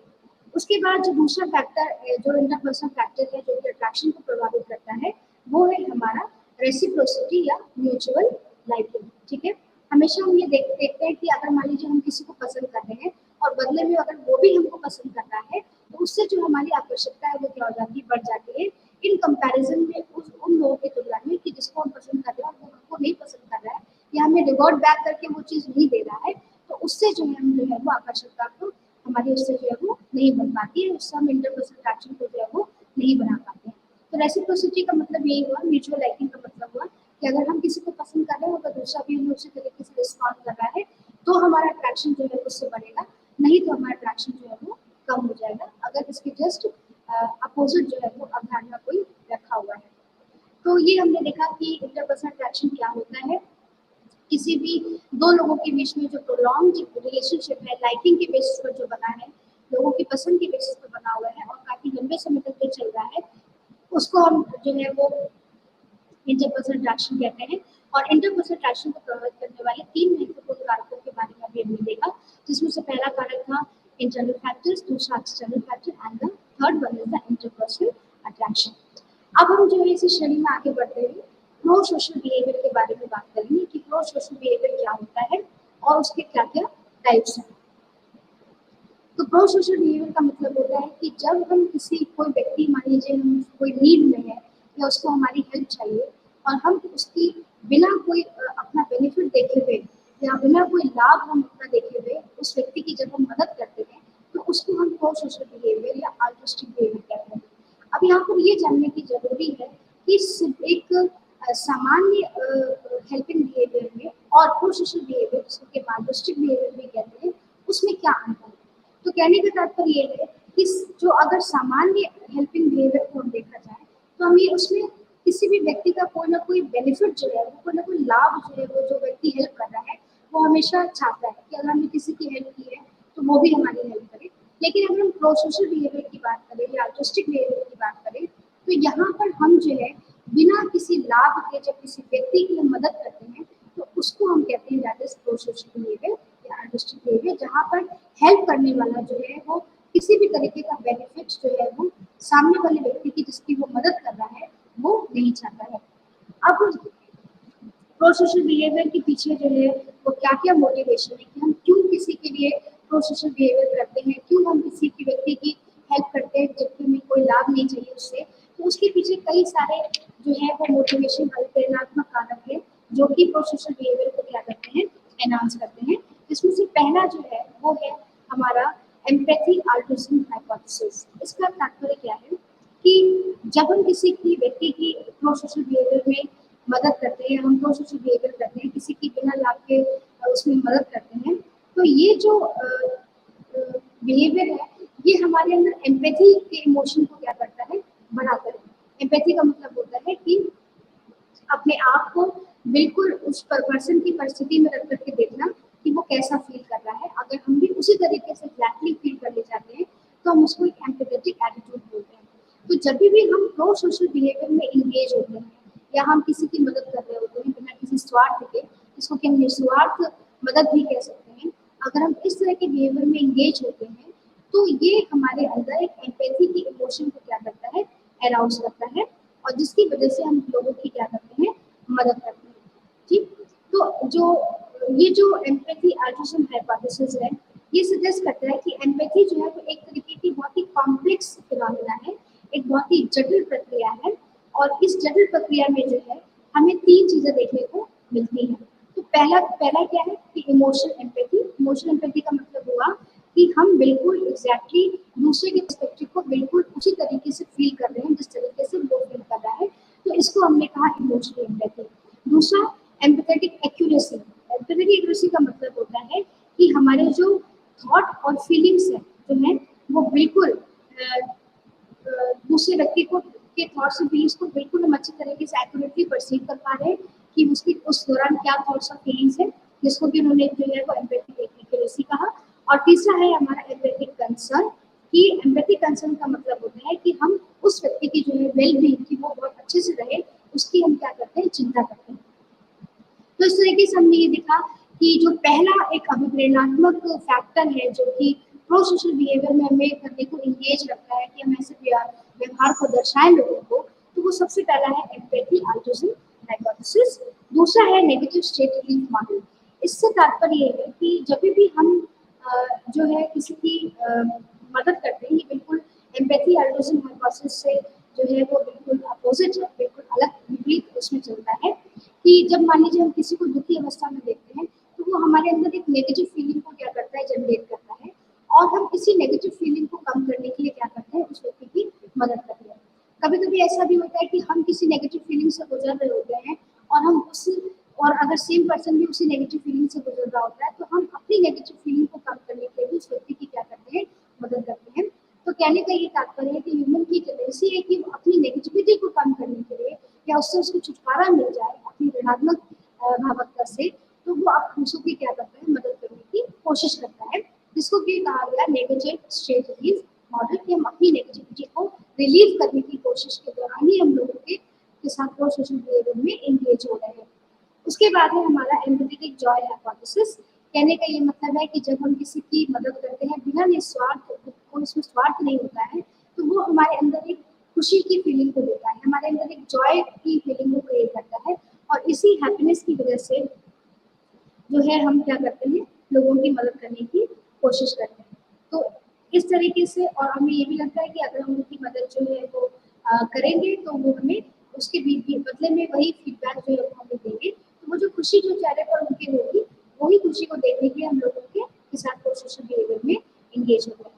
उसके बाद जो दूसरा फैक्टर जो इंटरपर्सनल फैक्टर है जो कि अट्रैक्शन को प्रभावित करता है, वो है हमारा रेसिप्रोसिटी या म्यूचुअल लाइकिंग। ठीक है, हमेशा हम ये देखते हैं कि अगर मान लीजिए हम किसी को पसंद करते हैं और बदले में अगर वो भी हमको पसंद करता है, तो उससे जो हमारी आकर्षकता है वो क्या हो जाती है, बढ़ जाती है इन कंपैरिजन में उन लोगों की तुलना में कि जिसको हम पसंद कर रहे हैं वो हमको नहीं पसंद कर रहा है या हमें रिवॉर्ड बैक करके वो चीज़ नहीं दे रहा है, तो उससे जो है हम जो है वो आकर्षकता को हमारी उससे जो है वो नहीं बन पाती है, उससे हम इंटरपर्सनल अट्रैक्शन को जो है वो नहीं बना पाते हैं। तो रेसिप्रोसिटी का मतलब यही हुआ, म्यूचुअल लाइकिंग का मतलब हुआ कि अगर हम किसी को पसंद कर रहे हैं अगर दूसरा भी हमें उसी तरीके से रिस्पॉन्ड कर रहा है तो हमारा अट्रैक्शन जो है उससे बढ़ेगा, नहीं तो हमारा अट्रैक्शन जो है वो कम हो जाएगा अगर इसके जस्ट अपोजिट जो है वो अवधारणा कोई रखा हुआ है। तो ये हमने देखा कि इंटरपर्सनल अट्रैक्शन क्या होता है। किसी भी दो लोगों के बीच में जो प्रोलॉन्ग रिलेशनशिप है लाइकिंग के बेसिस पर जो बना है, लोगों की पसंद के बेसिस पर बना हुआ है और काफी लंबे समय तक जो चल रहा है, उसको हम जो है वो इंटरपर्सनल अट्रैक्शन कहते हैं। और इंटरपर्सनल अट्रैक्शन को प्रभावित करने वाले 3 महत्वपूर्ण कारकों के बारे में भी हमने देखा, जिसमें से पहला कारक था इंटरनल फैक्टर्स, दूसरा external factor and the third one is the interpersonal attraction. अब हम जो है इसी श्रेणी में आगे बढ़ते हैं, प्रो सोशल बिहेवियर के बारे में बात करेंगे कि प्रो सोशल बिहेवियर क्या होता है और उसके क्या क्या टाइप्स हैं। तो प्रो सोशल बिहेवियर का मतलब होता है कि जब हम किसी कोई व्यक्ति मान लीजिए हम कोई नीड में है या उसको हमारी हेल्प चाहिए और हम उसकी बिना कोई अपना बेनिफिट देखे हुए या बिना कोई लाभ हम अपना देखे हुए उस व्यक्ति की जब हम मदद करते हैं तो उसको हम प्रो सोशल बिहेवियर या अल्ट्रुइस्टिक बिहेवियर कहते हैं। अब यहाँ पर ये जानने की जरूरी है कि सिर्फ एक सामान्य हेल्पिंग बिहेवियर में और प्रो सोशल बिहेवियर जिसको कि अल्ट्रुइस्टिक बिहेवियर भी कहते हैं, उसमें क्या अंतर है। तो कहने का तात्पर्य ये है कि जो अगर सामान्य हेल्पिंग बिहेवियर को हम देखा जाए तो हम ये उसमें किसी भी व्यक्ति का कोई ना कोई बेनिफिट जो है वो कोई ना कोई लाभ जो है वो जो व्यक्ति हेल्प कर रहा है वो हमेशा चाहता है कि अगर हमने किसी की हेल्प की है तो वो भी हमारी हेल्प करे। लेकिन अगर हम प्रो सोशल बिहेवियर की बात करें या अल्ट्रुइस्टिक बिहेवियर की बात करें तो यहाँ पर हम जो है बिना किसी लाभ के जब किसी व्यक्ति की हम मदद करते हैं तो उसको हम कहते हैं that is pro social behaviour या अल्ट्रुइस्टिक बिहेवियर, जहाँ पर हेल्प करने वाला जो है वो किसी भी तरीके का बेनिफिट जो है वो सामने वाले व्यक्ति की जिसकी वो मदद कर रहा है वो नहीं चाहता है। अब प्रो सोशल बिहेवियर के पीछे जो है वो क्या क्या मोटिवेशन है कि हम क्यों किसी के लिए प्रो सोशल बिहेवियर करते हैं, क्यों हम किसी की व्यक्ति की हेल्प करते हैं जबकि हमें कोई लाभ नहीं चाहिए उससे। तो उसके पीछे कई सारे जो है वो मोटिवेशन वाले प्रेरणात्मक कारक है जो कि प्रो सोशल बिहेवियर को क्या करते हैं, एनहांस करते हैं। इसमें से पहला जो है वो है हमारा एम्पैथी अल्ट्रुइज्म हाइपोथेसिस। इसका तात्पर्य क्या है कि जब हम किसी की व्यक्ति की प्रो सोशल बिहेवियर में मदद करते हैं, हम प्रो सोशल बिहेवियर करते हैं, किसी की बिना लाभ के उसमें मदद करते हैं, तो ये जो बिहेवियर है ये हमारे अंदर एम्पैथी के इमोशन को क्या करता है, बढ़ाता है। एम्पैथी का मतलब होता है कि अपने आप को बिल्कुल उस पर्सन की परिस्थिति में रख करके देखना कि वो कैसा फील कर रहा है। अगर हम भी उसी तरीके से एग्जैक्टली फील कर ले जाते हैं तो हम उसको एक एम्पैथेटिक एटीट्यूड बोलते हैं। तो जब भी हम प्रो सोशल बिहेवियर में इंगेज होते हैं या हम किसी की मदद कर रहे होते हैं बिना किसी स्वार्थ के, जिसको कि हम निस्वार्थ मदद भी कह सकते हैं, अगर हम इस तरह के बिहेवियर में इंगेज होते हैं तो ये हमारे अंदर एक एम्पैथी की इमोशन को क्या करता है, अराउज करता है और जिसकी वजह से हम लोगों की क्या करते हैं, मदद करते हैं। ठीक, तो ये जो एम्पैथी अल्ट्रुइज्म हाइपोथेसिस है ये सजेस्ट करता है कि एम्पैथी जो है वो एक तरीके की बहुत ही कॉम्प्लेक्स फिनोमेना है, एक बहुत ही जटिल प्रक्रिया है और इस जटिल प्रक्रिया में जो है हमें 3 चीज़ें देखने को मिलती हैं। तो पहला पहला क्या है कि इमोशनल एम्पैथी। इमोशनल एम्पैथी का मतलब हुआ कि हम बिल्कुल एग्जैक्टली दूसरे के पर्सपेक्टिव को बिल्कुल उसी तरीके से फील कर रहे हैं जिस तरीके से वो फील कर रहा है, तो इसको हमने कहा इमोशनल एम्पैथी। दूसरा एम्पैथेटिक एक्यूरेसी। एम्पैथेटिक एक्यूरेसी का मतलब होता है कि हमारे जो थॉट और फीलिंग्स है जो है वो बिल्कुल दूसरे व्यक्ति को के थॉट्स और फीलिंग्स को बिल्कुल हम अच्छी तरीके से एक्यूरेटली परसीव कर पा रहे हैं कि उसकी उस दौरान क्या थॉट्स और फीलिंग्स है, जिसको कि उन्होंने जो है वो एम्पैथेटिक एक्यूरेसी कहा। और तीसरा है हमारा एम्पैथेटिक कंसर्न, कि एम्पैथेटिक कंसर्न का मतलब होता है कि हम उस व्यक्ति की जो है वेल बीइंग की वो बहुत अच्छे से रहे, उसकी हम क्या करते हैं, चिंता करते हैं। तो इस तरीके से हमने ये देखा कि जो पहला एक अभिप्रेरणात्मक फैक्टर है जो कि प्रो सोशल बिहेवियर में हमें करने को इंगेज रखता है कि हम ऐसे व्यवहार को दर्शाएं लोगों को, तो वो सबसे पहला है एम्पैथी अल्टरूइज्म हाइपोथेसिस। दूसरा है नेगेटिव स्टेट रिलीफ मॉडल। इससे तात्पर्य ये है कि जब भी हम जो है किसी की मदद करते हैं, ये बिल्कुल एम्पैथी अल्टरूइज्म हाइपोथेसिस से जो है वो बिल्कुल अपोजिट है, बिल्कुल अलग विपरीत उसमें चलता है कि जब मान लीजिए हम किसी को दुखी अवस्था में देखते हैं, तो वो हमारे अंदर एक नेगेटिव फीलिंग को क्या करता है, जनरेट करता है, और हम इसी नेगेटिव फीलिंग को कम करने के लिए क्या करते हैं, उस व्यक्ति की मदद करते हैं। कभी कभी ऐसा भी होता है कि हम किसी नेगेटिव फीलिंग से गुजर रहे होते हैं और हम उस और अगर सेम पर्सन भी उसी नेगेटिव फीलिंग से गुजर रहा होता है, तो हम अपनी नेगेटिव फीलिंग को कम करने के लिए भी उस व्यक्ति की क्या करते हैं, मदद करते हैं। तो कहने का ये तात्पर्य है कि ह्यूमन की टेंडेंसी है कि वो अपनी नेगेटिविटी को कम करने के लिए या उससे उसको छुटकारा मिल जाए अपनी ऋणात्मक भावुकता से, तो वो आप दूसरों की क्या करता है, मदद करने की कोशिश करता है, जिसको कि कहा गया नेगेटिव स्टेट रिलीफ मॉडल, कि हम अपनी नेगेटिविटी को रिलीव करने की कोशिश के दौरान ही हम लोगों के साथ प्रो सोशल बिहेवियर में एंगेज हो रहे हैं। उसके बाद है हमारा एम्पैथेटिक जॉय हाइपोथेसिस। कहने का ये मतलब है कि जब हम किसी की मदद करते हैं बिना निस्वार्थ, कोई इसमें स्वार्थ नहीं होता है, तो वो हमारे अंदर एक खुशी की फीलिंग को देता है, हमारे अंदर एक जॉय की फीलिंग को क्रिएट करता है, और इसी हैप्पीनेस की वजह से जो है हम क्या करते हैं, लोगों की मदद करने की कोशिश करते हैं। तो इस तरीके से, और हमें ये भी लगता है कि अगर हम उनकी मदद जो है वो करेंगे, तो वो हमें उसके भी बदले में वही फीडबैक जो है वो हमें देंगे। तो वो जो खुशी जो चेहरे पर उनकी होगी, वही खुशी को देखने के लिए हम लोगों के साथ सोशल बिहेवियर में एंगेज होते हैं।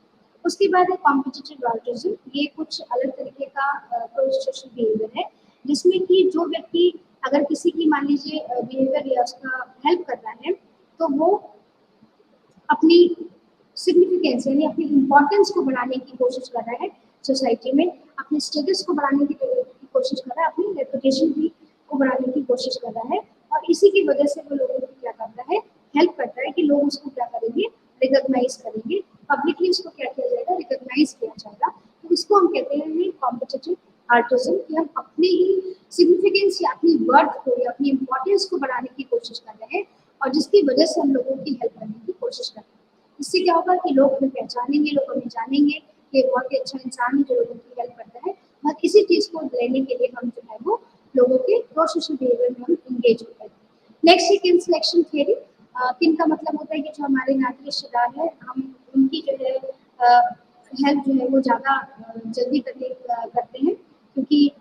उसके बाद है कॉम्पिटिटिव अल्टरूइज्म। ये कुछ अलग तरीके का सोशल बिहेवियर है, जिसमें कि जो व्यक्ति अगर किसी की मान लीजिए बिहेवियर या उसका हेल्प कर रहा है, तो वो अपनी सिग्निफिकेंस यानी अपनी इम्पोर्टेंस को बढ़ाने की कोशिश कर रहा है सोसाइटी में, अपने स्टेटस को बढ़ाने की कोशिश कर रहा है, अपनी रेपुटेशन की को बढ़ाने की कोशिश कर रहा है, और इसी की वजह से वो लोगों की क्या करता है, हेल्प करता है कि लोग उसको क्या करेंगे, रिकॉग्नाइज करेंगे, पब्लिकली उसको क्या किया जाएगा, रिकॉग्नाइज किया जाएगा। तो इसको हम कहते हैं कॉम्पिटिटिव अल्टरूइज्म, कि हम अपनी ही सिग्निफिकेंस या अपनी वर्थ को या अपनी इम्पोर्टेंस को बढ़ाने की कोशिश कर रहे हैं, और जिसकी वजह से हम लोगों की हेल्प करने की कोशिश करते हैं। इससे क्या होगा कि लोग हमें पहचानेंगे, लोग हमें जानेंगे कि बहुत ही अच्छा इंसान है जो लोगों की हेल्प करता है, और किसी चीज़ को लेने के लिए हम जो है वो लोगों के प्रो सोशल बिहेवियर में हम इंगेज होते हैं। नेक्स्ट है किन सिलेक्शन थियरी। किन का मतलब होता है कि जो हमारे नाते रिश्तेदार है, हम उनकी जो है हेल्प जो है वो ज़्यादा जल्दी करते हैं, क्योंकि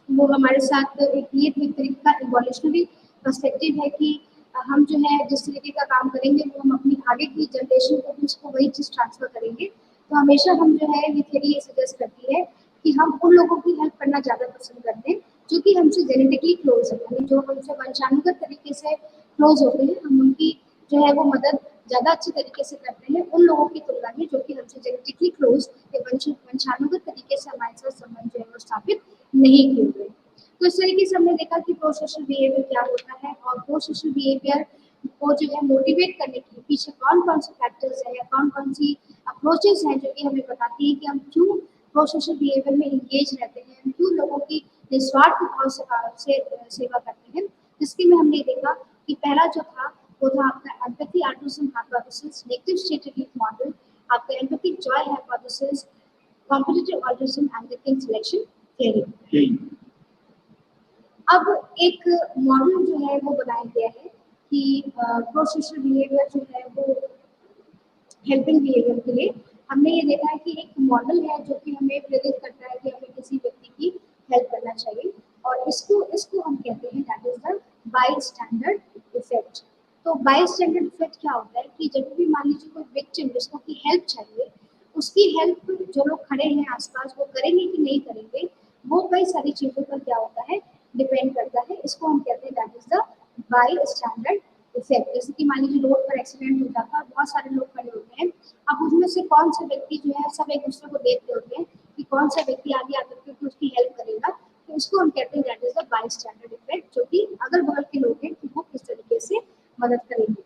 वो हमारे साथ एक तरीके का इवोल्यूशनरी पर्सपेक्टिव है कि हम जो है जिस तरीके का काम करेंगे, वो हम अपनी आगे की जनरेशन को भी उसको वही चीज़ ट्रांसफर करेंगे। तो हमेशा हम जो है ये थियरी ये सजेस्ट करती है कि हम उन लोगों की हेल्प करना ज़्यादा पसंद करते हैं जो कि हमसे जेनेटिकली क्लोज है, यानी जो हमसे वंशानुगत तरीके से क्लोज होते हैं, हम उनकी जो है वो मदद ज़्यादा अच्छे तरीके से करते हैं उन लोगों की तुलना में जो कि हमसे जेनेटिकली क्लोज या वंशानुगत तरीके से हमारे साथ संबंध जो है वो स्थापित नहीं किए हुए। तो इस तरीके से हमने देखा कि प्रो सोशल बिहेवियर क्या होता है, और प्रो सोशल बिहेवियर को जो है मोटिवेट करने के पीछे कौन कौन से फैक्टर्स हैं या कौन कौन सी अप्रोचेस हैं जो कि हमें बताती है कि हम क्यों प्रो सोशल बिहेवियर में इंगेज रहते हैं, हम क्यों लोगों की निस्वार्थ भाव से सेवा करते हैं। जिसके में हमने देखा कि पहला जो था वो था आपका empathy altruism hypothesis, negative state relief model, आपका empathic joy hypothesis, competitive altruism and the kin selection theory. अब एक मॉडल जो है वो बनाया गया है कि प्रो सोशल बिहेवियर जो है वो हेल्पिंग बिहेवियर के लिए हमने ये देखा है कि एक मॉडल है जो कि हमें प्रेरित करता है कि हमें किसी व्यक्ति की हेल्प करना चाहिए। और इसको इसको हम कहते हैं that is the by standard effect. तो बाई स्टैंडर्ड इफेक्ट क्या होता है कि जब भी मान लीजिए कोई विक्टिम जिसको की हेल्प चाहिए, उसकी हेल्प जो लोग खड़े हैं आसपास वो करेंगे कि नहीं करेंगे, वो कई सारी चीजों पर क्या होता है, डिपेंड करता है। इसको हम कहते हैं that is the by standard effect. जैसे कि मान लीजिए रोड पर एक्सीडेंट हो जाता है, बहुत सारे लोग खड़े होते हैं, अब उसमें से कौन सा व्यक्ति जो है, सब एक दूसरे को देखते होते हैं कि कौन सा व्यक्ति आगे आकर के उसकी हेल्प करेगा। तो इसको हम कहते हैं that is the by standard effect, जो कि अगल बगल के लोग हैं कि वो किस तरीके से मदद करेंगे।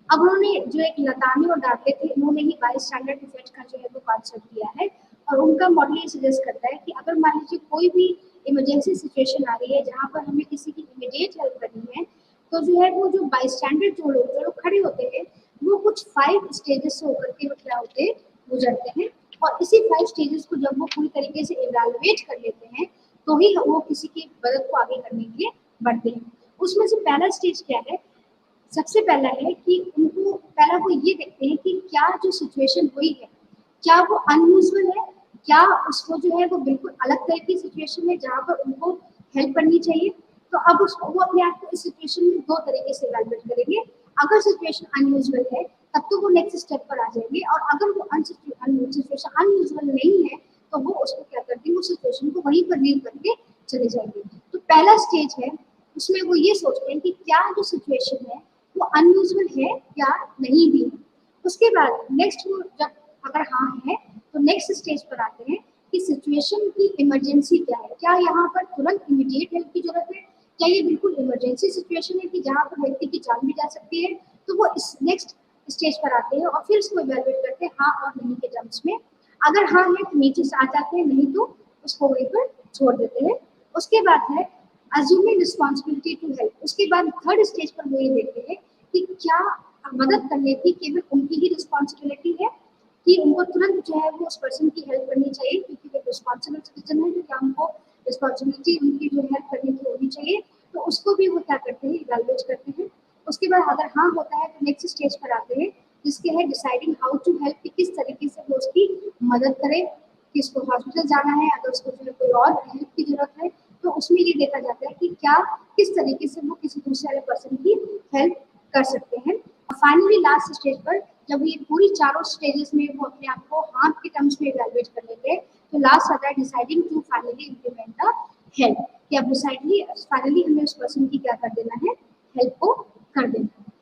अब उन्होंने जो एक लतानी और डाके थे, उन्होंने ही बाई स्टैंडर्ड इफेक्ट का जो है वो कॉन्सेप्ट दिया है। और उनका मॉडल ये सजेस्ट करता है कि अगर मान लीजिए कोई भी इमरजेंसी सिचुएशन आ रही है जहाँ पर हमें किसी की इमीडिएट हेल्प करनी है, तो जो है वो जो बाई स्टैंडर्ड जो लोग खड़े होते हैं, वो कुछ 5 स्टेजेस से होकर के वो क्या होते हैं, गुजरते हैं। और इसी 5 स्टेजेस को जब वो पूरी तरीके से इवैल्यूएट कर लेते हैं, तो ही वो किसी की मदद को आगे करने के लिए बढ़ते हैं। उसमें से पहला स्टेज क्या है, सबसे पहला है कि उनको पहला वो ये देखते हैं कि क्या जो सिचुएशन हुई है, क्या वो अनयूजुअल है, क्या उसको जो है वो बिल्कुल अलग तरह की सिचुएशन है जहाँ पर उनको हेल्प करनी चाहिए। तो अब उसको वो अपने आप को इस सिचुएशन में 2 तरीके से इवैल्यूएट करेंगे। अगर सिचुएशन अनयूजुअल है तब तो वो नेक्स्ट स्टेप पर आ जाएंगे, और अगर वो सिचुएशन अनयूजुअल नहीं है तो वो उसको क्या करते हैं, वो सिचुएशन को वहीं पर लीव करके चले जाएंगे। तो पहला स्टेज है, उसमें वो ये सोचते हैं कि क्या जो सिचुएशन है वो अनयूजुअल है या नहीं भी है। उसके बाद नेक्स्ट वो जब अगर हाँ है तो नेक्स्ट स्टेज पर आते हैं कि सिचुएशन की इमरजेंसी क्या है, क्या यहाँ पर तुरंत इमीडिएट हेल्प की जरूरत है, क्या ये बिल्कुल इमरजेंसी सिचुएशन है कि जहाँ पर व्यक्ति की जान भी जा सकती है। तो वो इस नेक्स्ट स्टेज पर आते हैं और फिर इसको इवेलुएट करते हैं हाँ और नहीं के टर्म्स में। अगर हाँ है तो नीचे से आ जाते हैं, नहीं तो उसको वहीं पर छोड़ देते हैं। उसके बाद है अज्यूमिंग रिस्पॉन्सिबिलिटी टू हेल्प। उसके बाद थर्ड स्टेज पर वो ये देखते हैं कि क्या मदद करने की केवल उनकी ही रिस्पॉन्सिबिलिटी है, कि उनको तुरंत जो है वो उस पर्सन की हेल्प करनी चाहिए क्योंकि वो रिस्पॉन्सिबल सिटीजन है, तो क्या उनको रिस्पॉन्सिबिलिटी उनकी जो हेल्प करने की होनी चाहिए। तो उसको भी वो क्या करते हैं, इवैल्यूएट करते हैं। उसके बाद अगर हाँ होता है तो नेक्स्ट स्टेज पर आते हैं जिसके है डिसाइडिंग हाउ टू हेल्प, कि किस तरीके से वो उसकी मदद करे, कि इसको हॉस्पिटल जाना है, अगर उसको जो है कोई और हेल्प की जरूरत है तो उसमें ये देखा जाता है कि क्या किस तरीके से वो किसी दूसरे पर्सन की हेल्प कर सकते हैं। और फाइनली लास्ट स्टेज पर जब ये पूरी चारों स्टेजेस में वो अपने आप को हाँ के टर्म्स में इवैल्यूएट कर लेते हैं, तो लास्ट आता है deciding to finally implement the help, कि अब फाइनली हमें उस पर्सन की क्या कर देना है, हेल्प को कर देना है।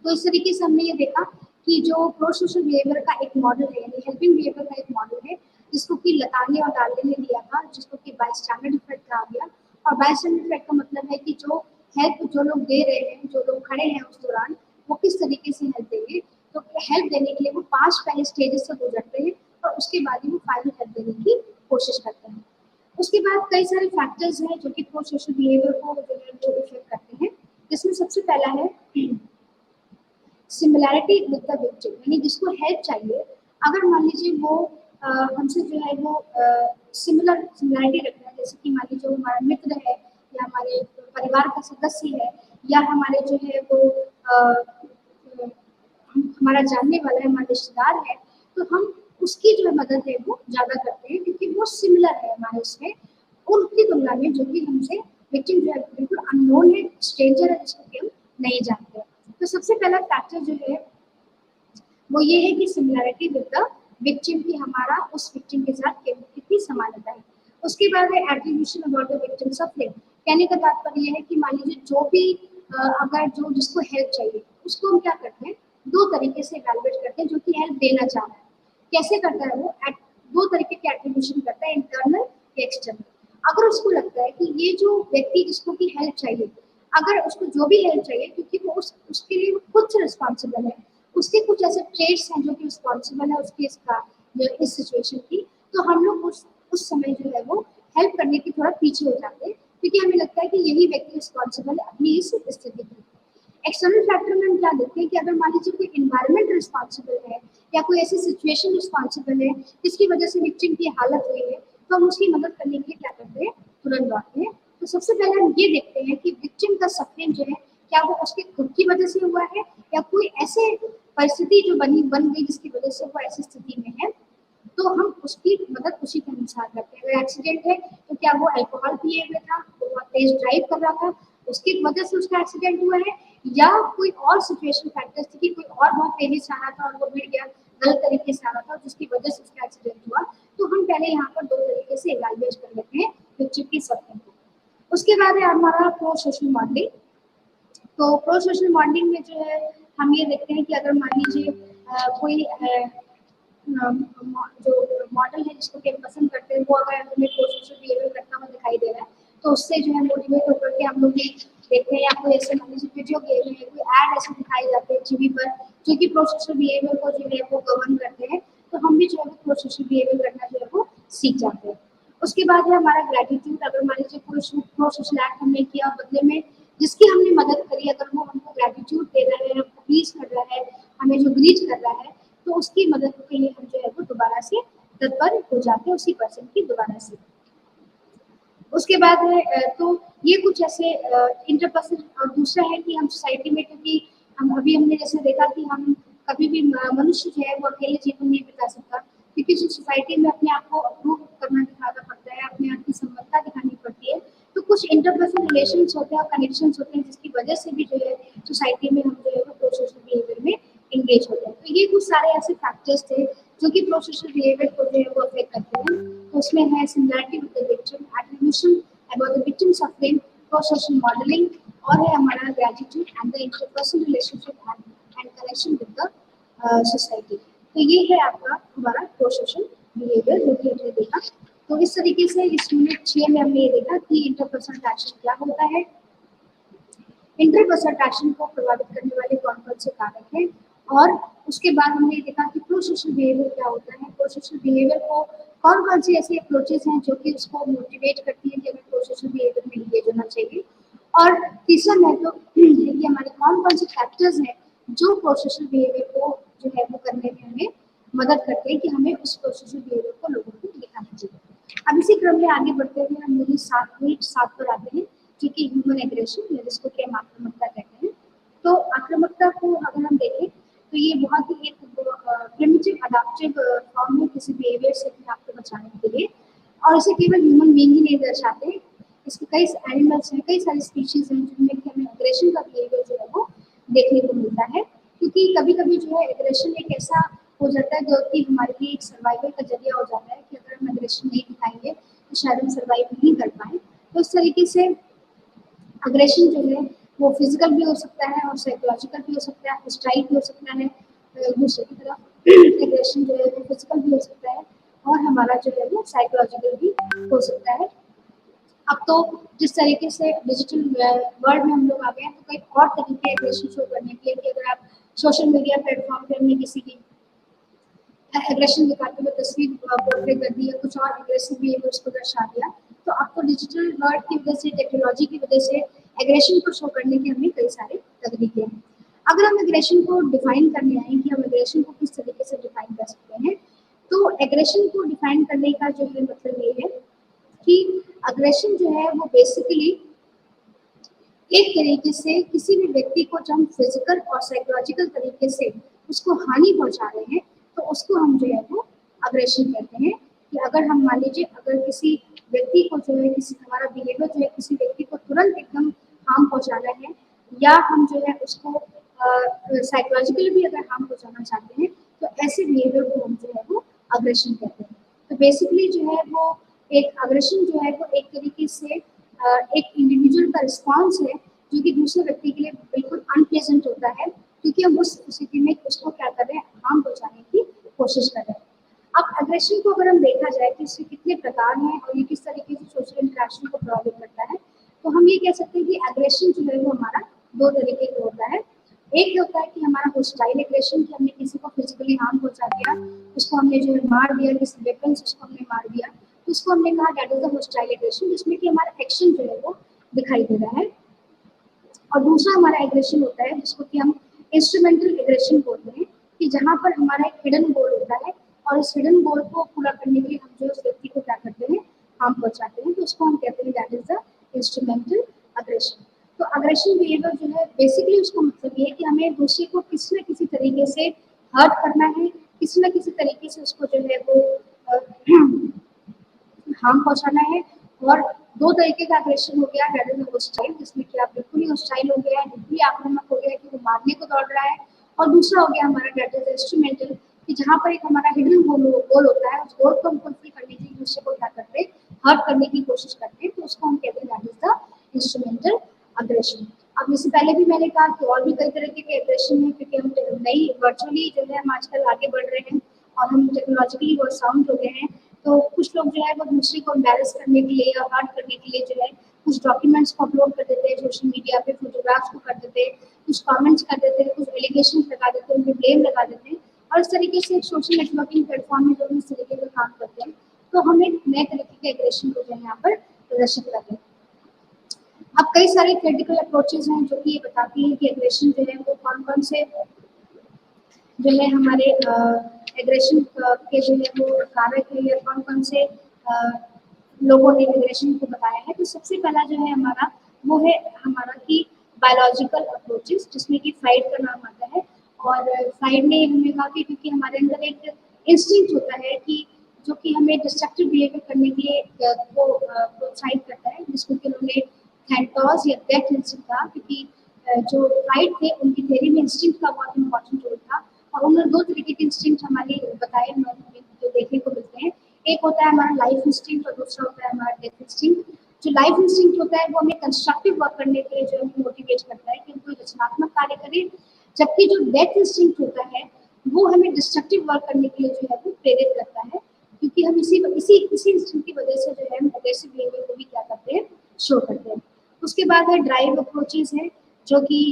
तो इस तरीके से हमने ये देखा कि जो प्रो सोशल बिहेवियर का एक मॉडल है, यानी हेल्पिंग बिहेवियर का एक मॉडल है, जिसको कि लतानी और डाल्टन ने दिया था, जिसको कि बाय स्टैंडर्ड इफेक्ट कहा गया। और बाय स्टैंडर्ड इफेक्ट का मतलब है कि जो हेल्प जो लोग दे रहे हैं, जो लोग खड़े हैं उस दौरान, वो किस तरीके से हेल्प देंगे। तो हेल्प देने के लिए वो 5 पहले स्टेजेस से गुजरते हैं और उसके बाद ही वो फाइनल हेल्प देने की कोशिश करते हैं। उसके बाद कई सारे फैक्टर्स हैं जो कि प्रो सोशल बिहेवियर को जो है वो इफेक्ट करते हैं, जिसमें सबसे पहला है सिमिलैरिटी विद द विक्टिम, यानी जिसको हेल्प चाहिए, अगर मान लीजिए वो हमसे जो है वो सिमिलैरिटी रखता है, जैसे कि मान लीजिए वो हमारा मित्र है या हमारे परिवार का सदस्य है या हमारे जो है वो हमारा जानने वाला है, हमारा रिश्तेदार है, तो हम उसकी जो मदद है वो ज़्यादा करते हैं क्योंकि वो सिमिलर है हमारे उसमें, उनकी तुलना में जो कि हमसे विक्टिम जो है बिल्कुल अननोन है, स्ट्रेंजर है, जिसको कि हम नहीं जानते। तो सबसे पहला फैक्टर जो है वो ये है कि सिमिलैरिटी विद द विक्टिम, की हमारा उस विक्टिम के साथ कितनी समानता है। उसके बाद है attribution about the victim suffering. कहने का तात्पर्य यह है कि मान लीजिए जो भी अगर जो जिसको हेल्प चाहिए उसको हम क्या करते हैं, 2 तरीके से इवैल्यूएट करते हैं जो कि हेल्प देना चाह रहा है। कैसे करता है वो, 2 तरीके के एट्रीब्यूशन करता है, इंटरनल या एक्सटर्नल। अगर उसको लगता है कि ये जो व्यक्ति जिसको की हेल्प चाहिए, अगर उसको जो भी हेल्प चाहिए क्योंकि वो उसके लिए खुद से रिस्पॉन्सिबल है, उसके कुछ ऐसे ट्रेड्स हैं जो कि रिस्पॉन्सिबल है उसकी इस सिचुएशन की, तो हम लोग उस समय जो है वो हेल्प करने की थोड़ा पीछे हो जाते हैं क्योंकि हमें लगता है कि यही व्यक्ति रिस्पॉन्सिबल है अपनी इस स्थिति की। एक्सटर्नल फैक्टर में हम क्या देखते हैं कि अगर मान लीजिए कोई इन्वायरमेंट रिस्पॉन्सिबल है या कोई ऐसी सिचुएशन रिस्पॉन्सिबल है जिसकी वजह से विक्टिम की हालत हुई है, तो हम उसकी मदद करने के लिए क्या करते हैं, तुरंत दौड़ते हैं। तो सबसे पहले हम ये देखते हैं कि विक्टिम का सफरिंग जो है क्या वो उसके खुद की वजह से हुआ है या कोई ऐसे परिस्थिति जो बन गई जिसकी वजह से वो ऐसी स्थिति में है। तो हम उसकी मदद उसी के अनुसार करते हैं। अगर एक्सीडेंट है तो क्या वो अल्कोहल पिए हुए था, वो बहुत तेज ड्राइव कर रहा था, उसकी वजह से उसका एक्सीडेंट हुआ है, या कोई और सिचुएशन फैक्टर्स थी कि कोई और बहुत तेजी से आ रहा था और वो गिर गया, गलत तरीके से आ रहा था जिसकी वजह से उसका एक्सीडेंट हुआ। तो हम पहले यहाँ पर 2 तरीके से इवैल्यूएट कर लेते हैं विक्टिम की सत्य को। उसके बाद है हमारा प्रो सोशल मॉडलिंग। तो प्रो सोशल मॉडलिंग में जो है हम ये देखते हैं कि अगर मान लीजिए कोई जो मॉडल है जिसको कि पसंद करते हैं वो अगर हमें प्रो सोशल बिहेवियर करता हुआ दिखाई दे रहा है तो उससे जो है मोटिवेट होकर के हम लोग भी देखते हैं, या कोई ऐसे मान लीजिए वीडियो गेम है, कोई ऐड ऐसे दिखाई जाते हैं टीवी पर जो कि प्रो सोशल बिहेवियर को जो है वो गवर्न करते हैं, तो हम भी जो है प्रो सोशल बिहेवियर करना जो है वो सीख जाते हैं। उसके बाद है हमारा ग्रेटिट्यूड। अगर मान लीजिए कोई प्रो सोशल एक्ट हमने किया, बदले में जिसकी हमने मदद करी, अगर वो हमको ग्रेटिट्यूड दे रहा है, हमको प्लीज कर रहा है, हमें जो ग्रीट कर रहा है, तो उसकी मदद के लिए हम जो है वो दोबारा से तत्पर हो जाते हैं उसी पर्सन की दोबारा से। उसके बाद है तो ये कुछ ऐसे इंटरपर्सनल। और दूसरा है कि हम सोसाइटी में, क्योंकि हम अभी हमने जैसे देखा कि हम कभी भी मनुष्य जो है वो अकेले जीवन नहीं बिता सकता, क्योंकि सोसाइटी में अपने आप को अप्रूव करना दिखाना पड़ता है, अपने आप की सम्मतता दिखानी पड़ती है। तो कुछ इंटरपर्सनल रिलेशंस होते हैं और कनेक्शंस होते हैं जिसकी वजह से भी जो है सोसाइटी में हम जो है वो प्रो सोशल बिहेवियर में एंगेज होते हैं। तो ये कुछ सारे ऐसे फैक्टर्स थे जो कि प्रो सोशल बिहेवियर को जो है वो अफेक्ट करते हैं। तो उसमें है similarity with the victim, attribution about the victim suffering, pro social modelling, और है हमारा gratitude and the interpersonal relationship and connection with the society. तो ये है आपका हमारा प्रो सोशल बिहेवियर जो कि हमने देखा। तो इस तरीके से इस यूनिट 6 में हमने ये देखा कि इंटरपर्सनल अट्रैक्शन क्या होता है, इंटरपर्सनल अट्रैक्शन को प्रभावित करने वाले कौन-कौन से कारक हैं, और उसके बाद हमने देखा कि प्रो सोशल बिहेवियर क्या होता है, प्रो सोशल बिहेवियर को कौन-कौन सी ऐसी अप्रोचेस हैं जो कि उसको मोटिवेट करती हैं कि हमें प्रो सोशल बिहेवियर में एंगेज होना चाहिए। और तीसरा महत्व है कि हमारे कौन-कौन से फैक्टर्स हैं जो प्रो सोशल बिहेवियर को जो है वो करने में हमें मदद करते हैं कि हमें उस प्रो सोशल बिहेवियर को लोगों को दिखाना चाहिए। अब इसी क्रम में आगे बढ़ते हुए हम यूनिट 7 पर आते हैं, जो कि ह्यूमन एग्रेशन या जिसको कि हम आक्रामकता कहते हैं। तो आक्रामकता को अगर हम देखें तो ये बहुत ही एक प्रिमिटिव अडैप्टिव फॉर्म है किसी बिहेवियर से अपने आप को बचाने के लिए, और इसे केवल ह्यूमन बीइंग ही नहीं दर्शाते, इसके कई एनिमल्स हैं, कई सारी स्पीशीज हैं जिनमें कि हमें एग्रेशन का बिहेवियर जो है वो देखने को मिलता है। क्योंकि कभी-कभी जो है एग्रेशन एक ऐसा हो जाता है जो कि हमारे लिए एक सर्वाइवल का जरिया हो जाता है कि अगर हम एग्रेशन नहीं दिखाएंगे तो शायद हम सर्वाइव नहीं कर पाए। तो इस तरीके से अग्रेशन जो है वो फिजिकल भी हो सकता है और साइकोलॉजिकल भी हो सकता है, स्ट्राइक भी हो सकता है दूसरे की तरफ। एग्रेशन जो है वो फिजिकल भी हो सकता है और हमारा जो है वो साइकोलॉजिकल भी हो सकता है। अब तो जिस तरीके से डिजिटल वर्ल्ड में हम लोग आ गए हैं, तो कई और तरीके एग्रेशन शो करने के लिए कि अगर आप सोशल मीडिया प्लेटफॉर्म पे हमने किसी की एग्रेशन दिखाते हुए तस्वीर पोर्ट्रे कर दी या कुछ और एग्रेसिव बिहेवियर उसको दर्शा दिया, तो अब तो डिजिटल वर्ल्ड की वजह से, टेक्नोलॉजी की वजह से एग्रेशन को शो करने के हमें कई सारे तरीके हैं। अगर हम एग्रेशन को डिफाइन करने आए कि हम एग्रेशन को किस तरीके से डिफाइन कर सकते हैं, तो एग्रेशन को डिफाइन करने का जो है मतलब ये है कि अग्रेशन जो है वो बेसिकली एक तरीके से किसी भी व्यक्ति को जब हम फिजिकल और साइकोलॉजिकल तरीके से उसको हानि पहुंचा रहे हैं, तो उसको हम जो है वो अग्रेशन कहते हैं। कि अगर हम मान लीजिए अगर किसी व्यक्ति को जो है किसी हमारा बिहेवियर जो है किसी व्यक्ति को तुरंत एकदम हार्म पहुंचाना है, या हम जो है उसको साइकोलॉजिकली भी अगर हार्म पहुंचाना चाहते हैं, तो ऐसे बिहेवियर को हम जो है वो अग्रेशन कहते हैं। तो बेसिकली जो है वो एक अग्रेशन जो है वो एक तरीके से एक इंडिविजुअल का रिस्पॉन्स है जो कि दूसरे व्यक्ति के लिए बिल्कुल अनप्लेजेंट होता है, क्योंकि हम उस स्थिति में उसको क्या कर रहे हैं, हार्म पहुंचाने की कोशिश कर रहे हैं। अब एग्रेशन को अगर हम देखा जाए कि इसके कितने प्रकार हैं और ये किस तरीके से सोशल इंटरेक्शन को प्रभावित करता है, तो हम ये कह सकते हैं कि एग्रेशन जो है वो हमारा 2 तरीके का होता है। एक होता है कि हमारा होस्टाइल एग्रेशन, कि हमने किसी को फिजिकली हार्म पहुंचा दिया, उसको हमने जो है मार दिया, किसी वेपन से उसको हमने मार दिया, तो उसको हमने कहा that is the hostile aggression, जिसमें कि हमारा एक्शन जो है वो दिखाई दे रहा है। और दूसरा हमारा एग्रेशन होता है जिसको कि हम इंस्ट्रूमेंटल एग्रेशन बोलते हैं, कि जहाँ पर हमारा एक हिडन गोल होता है और इस हिडन गोल को पूरा करने के लिए हम जो उस व्यक्ति को क्या करते हैं, हार्म पहुंचाते हैं, तो उसको हम कहते हैं that is the instrumental aggression. तो अग्रेशन बिहेवियर जो है बेसिकली उसका मतलब ये है कि हमें दूसरे को किसी न किसी तरीके से हर्ट करना है, किसी न किसी तरीके से उसको जो है वो हार्म पहुंचाना है। और दो तरीके का एग्रेशन हो गया, दैट इज होस्टाइल, जिसमें कि आप बिल्कुल ही होस्टाइल हो गया है, बिल्कुल ही आक्रामक हो गया है कि वो मारने को दौड़ रहा है। और दूसरा हो गया हमारा दैट इज इंस्ट्रूमेंटल, कि जहाँ पर एक हमारा हिडन गोल होता है, उस गोल को हम फुलफिल करने के लिए दूसरे को क्या करते हैं, हर्ट करने की कोशिश करते हैं, तो उसको हम कहते हैं that is the instrumental aggression. अब इससे पहले भी मैंने कहा कि और भी कई तरीके के एग्रेशन है, क्योंकि हम नई वर्चुअली जो है हम आजकल आगे बढ़ रहे हैं और हम टेक्नोलॉजिकली बहुत साउंड हो गए हैं। तो कुछ लोग जो है वो दूसरे को एम्बैरस करने के लिए या हर्ट करने के लिए जो है कुछ डॉक्यूमेंट्स को अपलोड कर देते हैं सोशल मीडिया पे, फोटोग्राफ्स को कर देते हैं, कुछ कमेंट्स कर देते हैं, कुछ एलिगेशन लगा देते हैं, उनके ब्लेम लगा देते हैं। और इस तरीके से एक सोशल नेटवर्किंग प्लेटफॉर्म में जो इस तरीके का काम करते हैं, तो हम एक नए तरीके के एग्रेशन को जो है यहाँ पर प्रदर्शित करते हैं। अब कई सारे थ्योरेटिकल अप्रोचेज हैं जो कि ये बताती हैं कि एग्रेशन जो है वो कौन कौन से जो है हमारे एग्रेशन के जो है वो कारक है, या कौन कौन से लोगों ने एग्रेशन को बताया है। तो सबसे पहला जो है हमारा वो है हमारा कि बायोलॉजिकल अप्रोचेस, जिसमें कि फ्राइड का नाम आता है। और फ्राइड ने हमें कहा कि क्योंकि हमारे अंदर एक इंस्टिंक्ट होता है कि जो कि हमें डिस्ट्रक्टिव बिहेवियर करने के लिए वो प्रोत्साहित करता है, जिसको कि उन्होंने थैंटोस या डेथ इंस्टिंक्ट कहा, क्योंकि जो फ्राइड थे उनकी थ्योरी में इंस्टिंक्ट का बहुत इंपॉर्टेंट रोल था। और उन्होंने दो तरीके के इंस्टिंक्ट हमारे बताए जो देखने को मिलते हैं। एक होता है हमारा लाइफ इंस्टिंक्ट और दूसरा होता है हमारा डेथ इंस्टिंक्ट। जो लाइफ इंस्टिंक्ट होता है वो हमें कंस्ट्रक्टिव वर्क करने के लिए जो हमें मोटिवेट करता है कि हम कोई रचनात्मक कार्य करें, जबकि जो डेथ इंस्टिंक्ट होता है वो हमें डिस्ट्रक्टिव वर्क करने के लिए जो है वो प्रेरित करता है, क्योंकि हम इसी इसी इसी इंस्टिंक्ट की वजह से जो है हम एग्रेसिव बिहेवियर को भी क्या करते हैं, शो करते हैं। उसके बाद है ड्राइव अप्रोचेज है, जो कि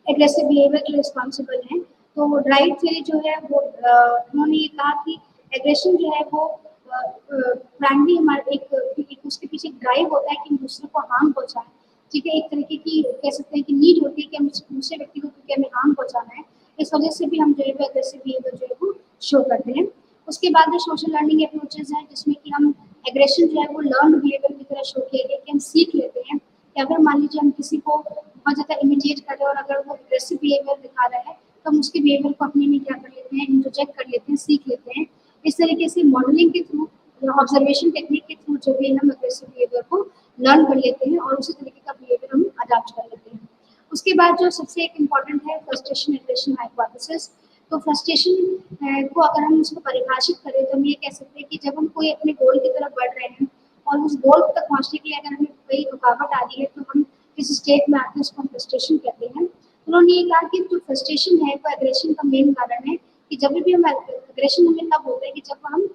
एग्रेसिव बिहेवियर के रिस्पॉन्सिबल हैं। तो ड्राइव थ्योरी जो है वो उन्होंने ये कहा कि एग्रेशन जो है वो प्राइमरी हमारे एक उसके पीछे ड्राइव होता है कि हम दूसरे को हार्म पहुंचाएं। ठीक है, एक तरीके की कह सकते हैं कि नीड होती है कि हम दूसरे व्यक्ति को क्योंकि हमें हार्म पहुंचाना है, इस वजह से भी हम जो है एग्रेसिव बिहेवियर जो है वो शो करते हैं। उसके बाद में सोशल लर्निंग अप्रोचेज हैं, जिसमें कि हम एग्रेशन जो है वो लर्न बिहेवियर की तरह शो किया गया कि हम सीख लेते हैं कि अगर मान लीजिए हम किसी को बहुत ज़्यादा इमिटेट कर रहे हैं और अगर वो एग्रेसिव बिहेवियर दिखा रहा है तो हम उसके बिहेवियर को अपने में क्या कर लेते हैं, इंटरजेक्ट कर लेते हैं, सीख लेते हैं। इस तरीके से मॉडलिंग के थ्रू या ऑब्जर्वेशन टेक्निक के थ्रू जो भी हम एग्रेसिव बिहेवियर को लर्न कर लेते हैं और उसी तरीके का बिहेवियर हम अडॉप्ट कर लेते हैं। उसके बाद जो सबसे एक इम्पॉर्टेंट है फ्रस्ट्रेशन एग्रेशन हाइपोथेसिस। तो फ्रस्ट्रेशन को अगर हम इसको परिभाषित करें तो हम ये कह सकते हैं कि जब हम कोई अपने गोल की तरफ बढ़ रहे हैं और उस गोल तक पहुंचने के लिए अगर हमें कोई रुकावट आ रही है तो हम किस स्टेट में आते हैं उसको हम फ्रस्ट्रेशन कहते हैं। उन्होंने ये कहा कि जो फ्रस्ट्रेशन है वो एग्रेशन का मेन कारण है, कि जब भी हम एग्रेशन हमें तब होता है कि जब हम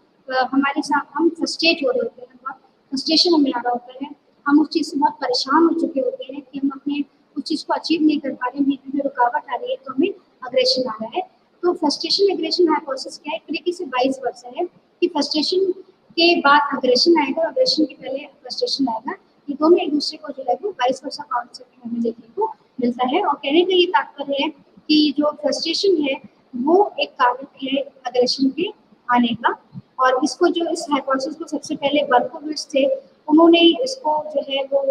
हमारे साथ हम फ्रस्ट्रेट हो रहे होते हैं, बहुत फ्रस्ट्रेशन हमें आ रहा होता है, हम उस चीज़ से बहुत परेशान हो चुके होते हैं कि हम अपने उस चीज़ को अचीव नहीं कर पा रहे, बीच में रुकावट आ रही है तो हमें अग्रेशन आ रहा है। तो फ्रस्ट्रेशन एग्रेशन हाइपोथेसिस क्या है, एक तरीके से वाइस वर्सा है कि फ्रस्ट्रेशन के बाद अग्रेशन आएगा, अग्रेशन के पहले फ्रस्ट्रेशन आएगा। ये दोनों एक दूसरे को जो है वो वाइस वर्सा कॉन्सेप्ट हमें देखने को मिलता है। और कहने का ये तात्पर्य है कि जो फ्रस्ट्रेशन है वो एक कारक है अग्रेशन के आने का। और इसको जो इस हाइपोथेसिस को सबसे पहले बर्कोविट्ज थे, उन्होंने इसको जो है वो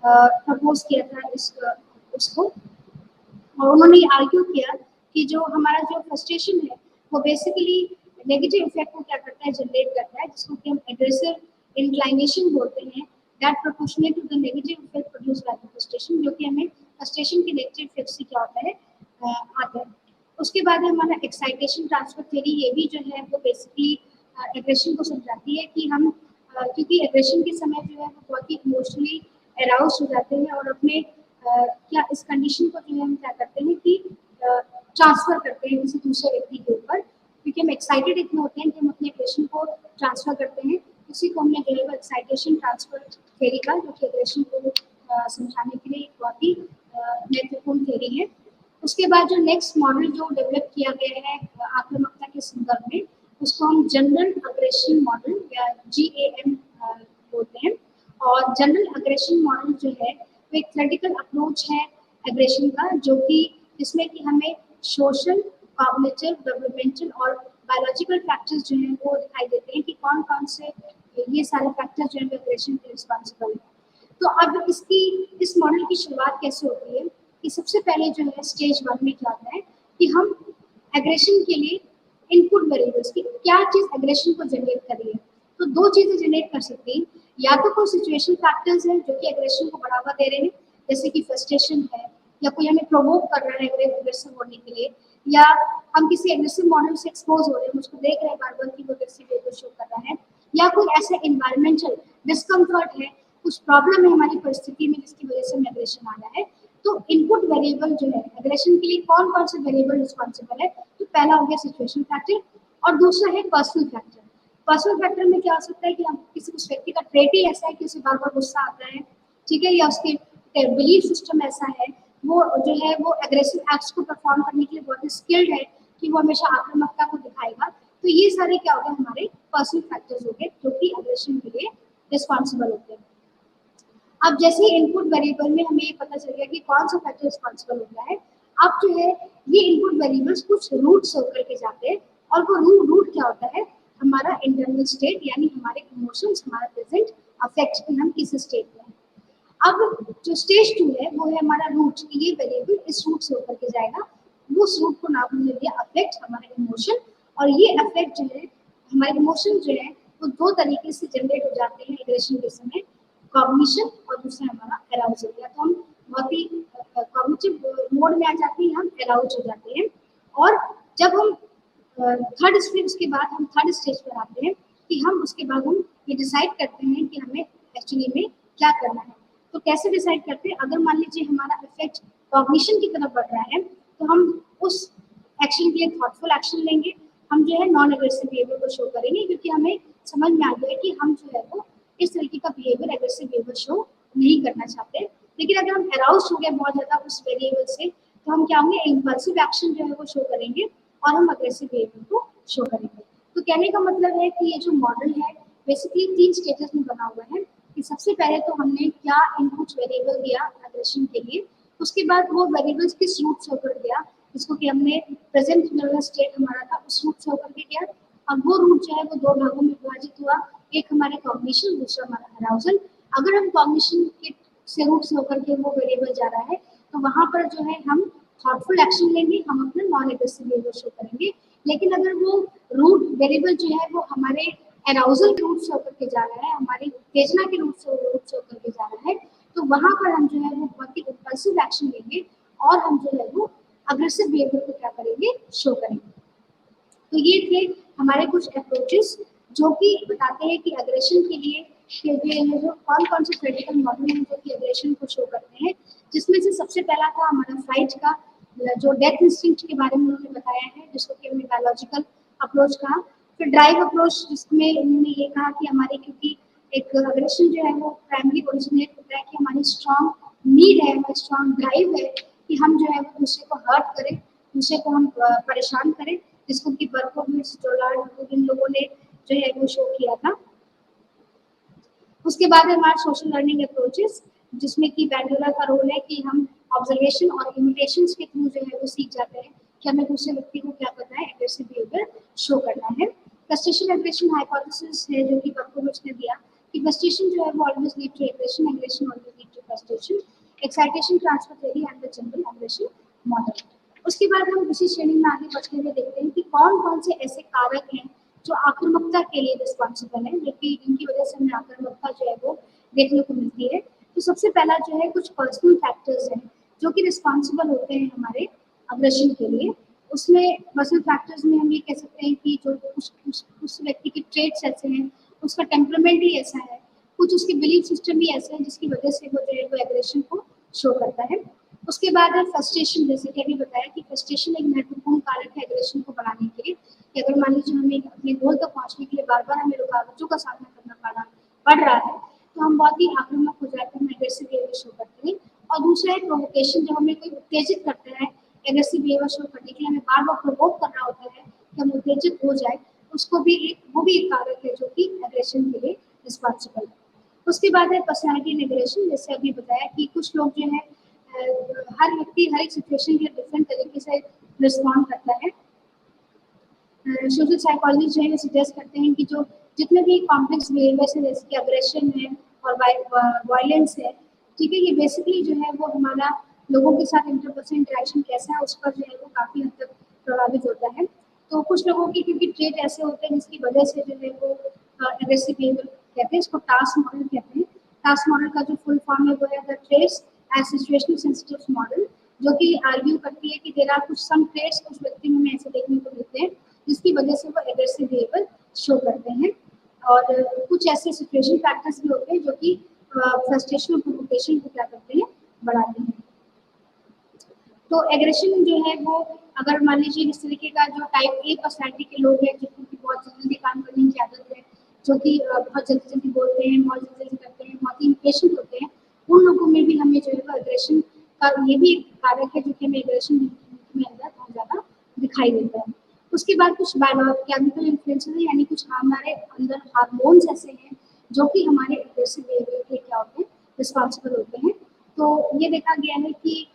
प्रपोज किया था उसको। और उन्होंने आर्ग्यू किया कि जो हमारा जो फ्रस्ट्रेशन है वो बेसिकली नेगेटिव इफेक्ट को क्या करता है, जनरेट करता है, जिसको कि हम एग्रेसिव इंक्लाइनेशन बोलते हैं, that proportionate to the negative effect produce by the frustration, जो कि हमें फ्रस्ट्रेशन के नेगेटिव इफेक्ट से क्या होता है, आता है। उसके बाद है हमारा एक्साइटेशन ट्रांसफर थ्योरी। ये भी जो है वो बेसिकली एग्रेशन को समझाती है कि हम क्योंकि एग्रेशन के समय जो है वो बहुत ही इमोशनली अराउज हो जाते हैं और अपने क्या इस कंडीशन को जो है हम क्या करते हैं कि ट्रांसफर करते हैं किसी दूसरे व्यक्ति के ऊपर, क्योंकि हम एक्साइटेड इतने होते हैं कि हम अपने एग्रेशन को ट्रांसफर करते हैं। उसी को हमने जो है वो एक्साइटेशन ट्रांसफर थ्योरी का, जो कि एग्रेशन को समझाने के लिए एक बहुत ही महत्वपूर्ण थ्योरी है। उसके बाद जो नेक्स्ट मॉडल जो डेवलप किया गया है आक्रामकता के संदर्भ में, उसको हम जनरल अग्रेशन मॉडल या GAM बोलते हैं। और जनरल अग्रेशन मॉडल जो है वो एक थ्योरेटिकल अप्रोच है एग्रेशन का, जो कि जिसमें कि हमें सोशल, कॉग्निटिव, डेवलपमेंटल और बायोलॉजिकल फैक्टर्स जो हैं वो दिखाई देते हैं कि कौन कौन से ये सारे फैक्टर्स जो है एग्रेशन के रिस्पॉन्सिबल है। तो अब इस मॉडल की शुरुआत कैसे होती है कि सबसे पहले जो है स्टेज 1 में क्या होता है कि हम एग्रेशन के लिए इनपुट वेरिएबल्स की क्या चीज एग्रेशन को जनरेट कर रही है। तो दो चीजें जनरेट कर सकती हैं, या तो कोई सिचुएशन फैक्टर्स हैं जो कि एग्रेशन को बढ़ावा दे रहे हैं, जैसे कि फ्रस्ट्रेशन है, या कोई हमें प्रोवोक कर रहा है एग्रेसिव होने के लिए, या हम किसी एग्रेसिव मॉडल से एक्सपोज हो रहे हैं, उसको देख रहे हैं बार बार कि वो एग्रेसिव बिहेवियर शो कर रहा है, या कोई ऐसा एनवायरमेंटल डिस्कम्फर्ट है, कुछ प्रॉब्लम है हमारी परिस्थिति में जिसकी वजह से हमें एग्रेशन आ रहा है। तो इनपुट वेरिएबल जो है एग्रेशन के लिए कौन कौन से वेरिएबल रिस्पॉन्सिबल है, तो पहला हो गया सिचुएशन फैक्टर और दूसरा है पर्सनल फैक्टर। पर्सनल फैक्टर में क्या हो सकता है कि हम किसी उस व्यक्ति का ट्रेट ही ऐसा है कि उसे बार बार गुस्सा आता है, ठीक है, या उसके बिलीफ सिस्टम ऐसा है, वो जो है वो एग्रेसिव एक्ट्स को परफॉर्म करने के लिए बहुत ही स्किल्ड है कि वो हमेशा आक्रामकता को दिखाएगा। तो ये सारे क्या हो गए हमारे पर्सनल फैक्टर्स हो गए जो कि एग्रेशन के लिए रिस्पॉन्सिबल होते हैं। अब जैसे ही इनपुट वेरिएबल में हमें ये पता चल गया कि कौन सा फैक्टर रिस्पॉन्सिबल होता है, अब जो है ये इनपुट वेरिएबल्स कुछ रूट्स होकर के जाते हैं, और वो रूट क्या होता है, हमारा इंटरनल स्टेट, यानी हमारे इमोशंस, हमारा प्रेजेंट अफेक्ट कि हम किस स्टेट में हैं। अब जो स्टेज 2 है वो है हमारा रूट, ये वेरिएबल इस रूट से होकर के जाएगा, वो उस रूट को नाम हमने दिया अफेक्ट, हमारे इमोशन, और ये अफेक्ट जो है हमारे इमोशन जो है वो दो तरीके से जनरेट हो जाते हैं एग्रेशन के समय, कॉग्निशन और दूसरा हमारा एराउजल, या तो हम बहुत ही कॉग्निटिव मोड में आ जाते हैं, हम एराउज हो जाते हैं। और जब हम थर्ड स्टेज के बाद हम थर्ड स्टेज पर आते हैं कि हम उसके बाद हम ये डिसाइड करते हैं कि हमें एक्चुअली में क्या करना है। तो कैसे डिसाइड करते हैं, अगर मान लीजिए हमारा इफेक्ट कॉग्निशन की तरफ बढ़ रहा है तो हम उस एक्शन के लिए थॉटफुल एक्शन लेंगे, हम जो है नॉन एग्रेसिव बिहेवियर को शो करेंगे, क्योंकि हमें समझ में आ गया है कि हम जो है वो इस तरीके का बिहेवियर, एग्रेसिव बिहेवियर शो नहीं करना चाहते। लेकिन अगर हम अराउज हो गए बहुत ज़्यादा उस वेरिएबल से, तो हम क्या होंगे, इम्पल्सिव एक्शन जो है वो शो करेंगे और हम अग्रेसिव बिहेवियर को शो करेंगे। तो कहने का मतलब है कि ये जो मॉडल है बेसिकली 3 स्टेजेस में बना हुआ है कि सबसे पहले तो हमने क्या इनपुट वेरिएबल दिया एग्रेशन के लिए, उसके बाद वो वेरिएबल्स किस रूट से होकर गया, जिसको कि हमने प्रेजेंट नर्वस स्टेट हमारा था उस रूट से होकर के गया। अब वो रूट जो है वो दो भागों में विभाजित हुआ, एक हमारे कॉग्निशन, दूसरा हमारा अराउजल। अगर हम कॉग्निशन के से रूट से होकर के वो वेरिएबल जा रहा है तो वहाँ पर जो है हम थॉटफुल एक्शन लेंगे, हम अपना नॉन एग्रेसिव बिहेवियर शो करेंगे। लेकिन अगर वो रूट वेरिएबल जो है वो हमारे अराउजल के रूट से होकर के जा रहा है, हमारी उत्तेजना के रूट से होकर के जा रहा है, तो वहाँ पर हम जो है वो बहुत ही इम्पल्सिव एक्शन लेंगे और हम जो है वो अग्रेसिव बिहेवियर को क्या करेंगे, शो करेंगे। तो ये थे हमारे कुछ अप्रोचेस जो कि बताते हैं कि अग्रेशन के लिए जो कौन कौन से क्रिटिकल मॉडल हैं जो कि अग्रेशन को शो करते हैं, जिसमें से सबसे पहला था हमारा फ्लाइट का, जो डेथ इंस्टिंक्ट के बारे में उन्होंने बताया है, जिसको कि हमने बायोलॉजिकल अप्रोच कहा। फिर ड्राइव अप्रोच, जिसमें उन्होंने ये कहा कि हमारे, क्योंकि एक अग्रेशन जो है वो प्राइमरी ओरिजिनेट होता है कि हमारी स्ट्रॉन्ग नीड है, हमारी स्ट्रॉन्ग ड्राइव है कि हम जो है वो दूसरे को हर्ट करें, दूसरे को हम परेशान करें, जिसको कि बर्फोविट्स, जोलार्ड, इन लोगों ने जो है वो शो किया था। उसके बाद हमारा सोशल लर्निंग अप्रोचेस, जिसमें कि बैंडुला का रोल है कि हम ऑब्जर्वेशन और इमिटेशंस के थ्रू जो है वो सीख जाते हैं कि हमें दूसरे व्यक्ति को क्या करना है, एग्रेसिव बिहेवियर शो करना है। फ्रस्ट्रेशन एग्रेशन हाइपोथेसिस है जो कि बर्फोविट्स ने दिया कि फ्रस्ट्रेशन जो है वो always lead to aggression, aggression always lead to frustration, excitation transfer theory and the general aggression model. उसके बाद हम इसी श्रेणी में आगे बढ़ते हुए देखते हैं कि कौन कौन से ऐसे कारक हैं जो आक्रामकता के लिए रिस्पॉन्सिबल है, जो कि जिनकी वजह से हमें आक्रामकता जो है वो देखने को मिलती है। तो सबसे पहला जो है कुछ पर्सनल फैक्टर्स हैं जो कि रिस्पॉन्सिबल होते हैं हमारे अग्रेशन के लिए। उसमें पर्सनल फैक्टर्स में हम ये कह सकते हैं कि जो उस व्यक्ति के ट्रेट्स ऐसे हैं, उसका टेम्परामेंट ही ऐसा है, कुछ उसके बिलीफ सिस्टम भी ऐसे हैं जिसकी वजह से वो जो है वो एग्रेशन को शो करता है। उसके बाद है फ्रस्ट्रेशन, जैसे कि अभी बताया कि फ्रस्ट्रेशन एक महत्वपूर्ण कारक है एग्रेशन को बढ़ाने के लिए, कि अगर मान लीजिए हमें अपने गोल तक पहुंचने के लिए बार बार हमें रुकावटों का सामना करना पड़ रहा है तो हम बहुत ही आक्रामक हो जाते हैं, एग्रेसिव बिहेवियर शो करते हैं। और दूसरा है प्रोवोकेशन, जब हमें कोई उत्तेजित करता है एग्रेसिव बिहेवियर शो करने के लिए, हमें बार बार प्रोवोक करना होता है कि हम उत्तेजित हो जाए, उसको भी वो भी एक कारक है जो कि एग्रेशन के लिए रिस्पॉन्सिबल है। उसके बाद है पर्सनैलिटी एग्रेशन, जैसे अभी बताया कि कुछ लोग जो है हर व्यक्ति हर एक सिचुएशन के डिफरेंट तरीके से रिस्पॉन्ड करता है। सोशल साइकोलॉजी जो है सजेस्ट करते हैं कि जो जितने भी कॉम्प्लेक्स बिहेवियर्स है, जैसे कि अग्रेशन है और वायलेंस है, ठीक है, ये बेसिकली जो है वो हमारा लोगों के साथ इंटरपर्सनल इंटरेक्शन कैसा है उस पर जो है वो काफ़ी हद तक प्रभावित होता है। तो कुछ लोगों के क्योंकि ट्रेट ऐसे होते हैं जिसकी वजह से जो है वो एग्रेसिव बिहेवियर कहते हैं, इसको टास्क मॉडल कहते हैं। टास्क मॉडल का जो फुल फॉर्म है वो है the traits as situational sensitive model, जो कि आर्ग्यू करती है कि देयर आर कुछ सम ट्रेट्स कुछ व्यक्ति में ऐसे देखने को मिलते हैं जिसकी वजह से वो एग्रेसिव बिहेवियर शो करते हैं। और कुछ ऐसे सिचुएशन फैक्टर्स भी होते हैं जो कि फ्रस्ट्रेशन और प्रोवोकेशन को क्या करते हैं, बढ़ाते हैं। तो एग्रेशन जो है वो अगर मान लीजिए इस तरीके का जो टाइप ए पर्सनैलिटी के लोग हैं जिनको बहुत जल्दी काम करने की आदत है, जो कि बहुत जल्दी जल्दी बोलते हैं, बहुत जल्दी जल्दी करते हैं, बहुत ही इम्पेशेंट होते हैं, उन लोगों में भी हमें जो है वो एग्रेशन का ये भी एक कारक है जो कि हमें एग्रेशन में अंदर बहुत ज़्यादा दिखाई देता है। उसके बाद कुछ केमिकल इन्फ्लुएंसेस हैं, यानी कुछ हमारे अंदर हार्मोन्स ऐसे हैं जो कि हमारे एग्रेसिव बिहेवियर के क्या होते हैं, रिस्पॉन्सिबल होते हैं। तो ये देखा गया है कि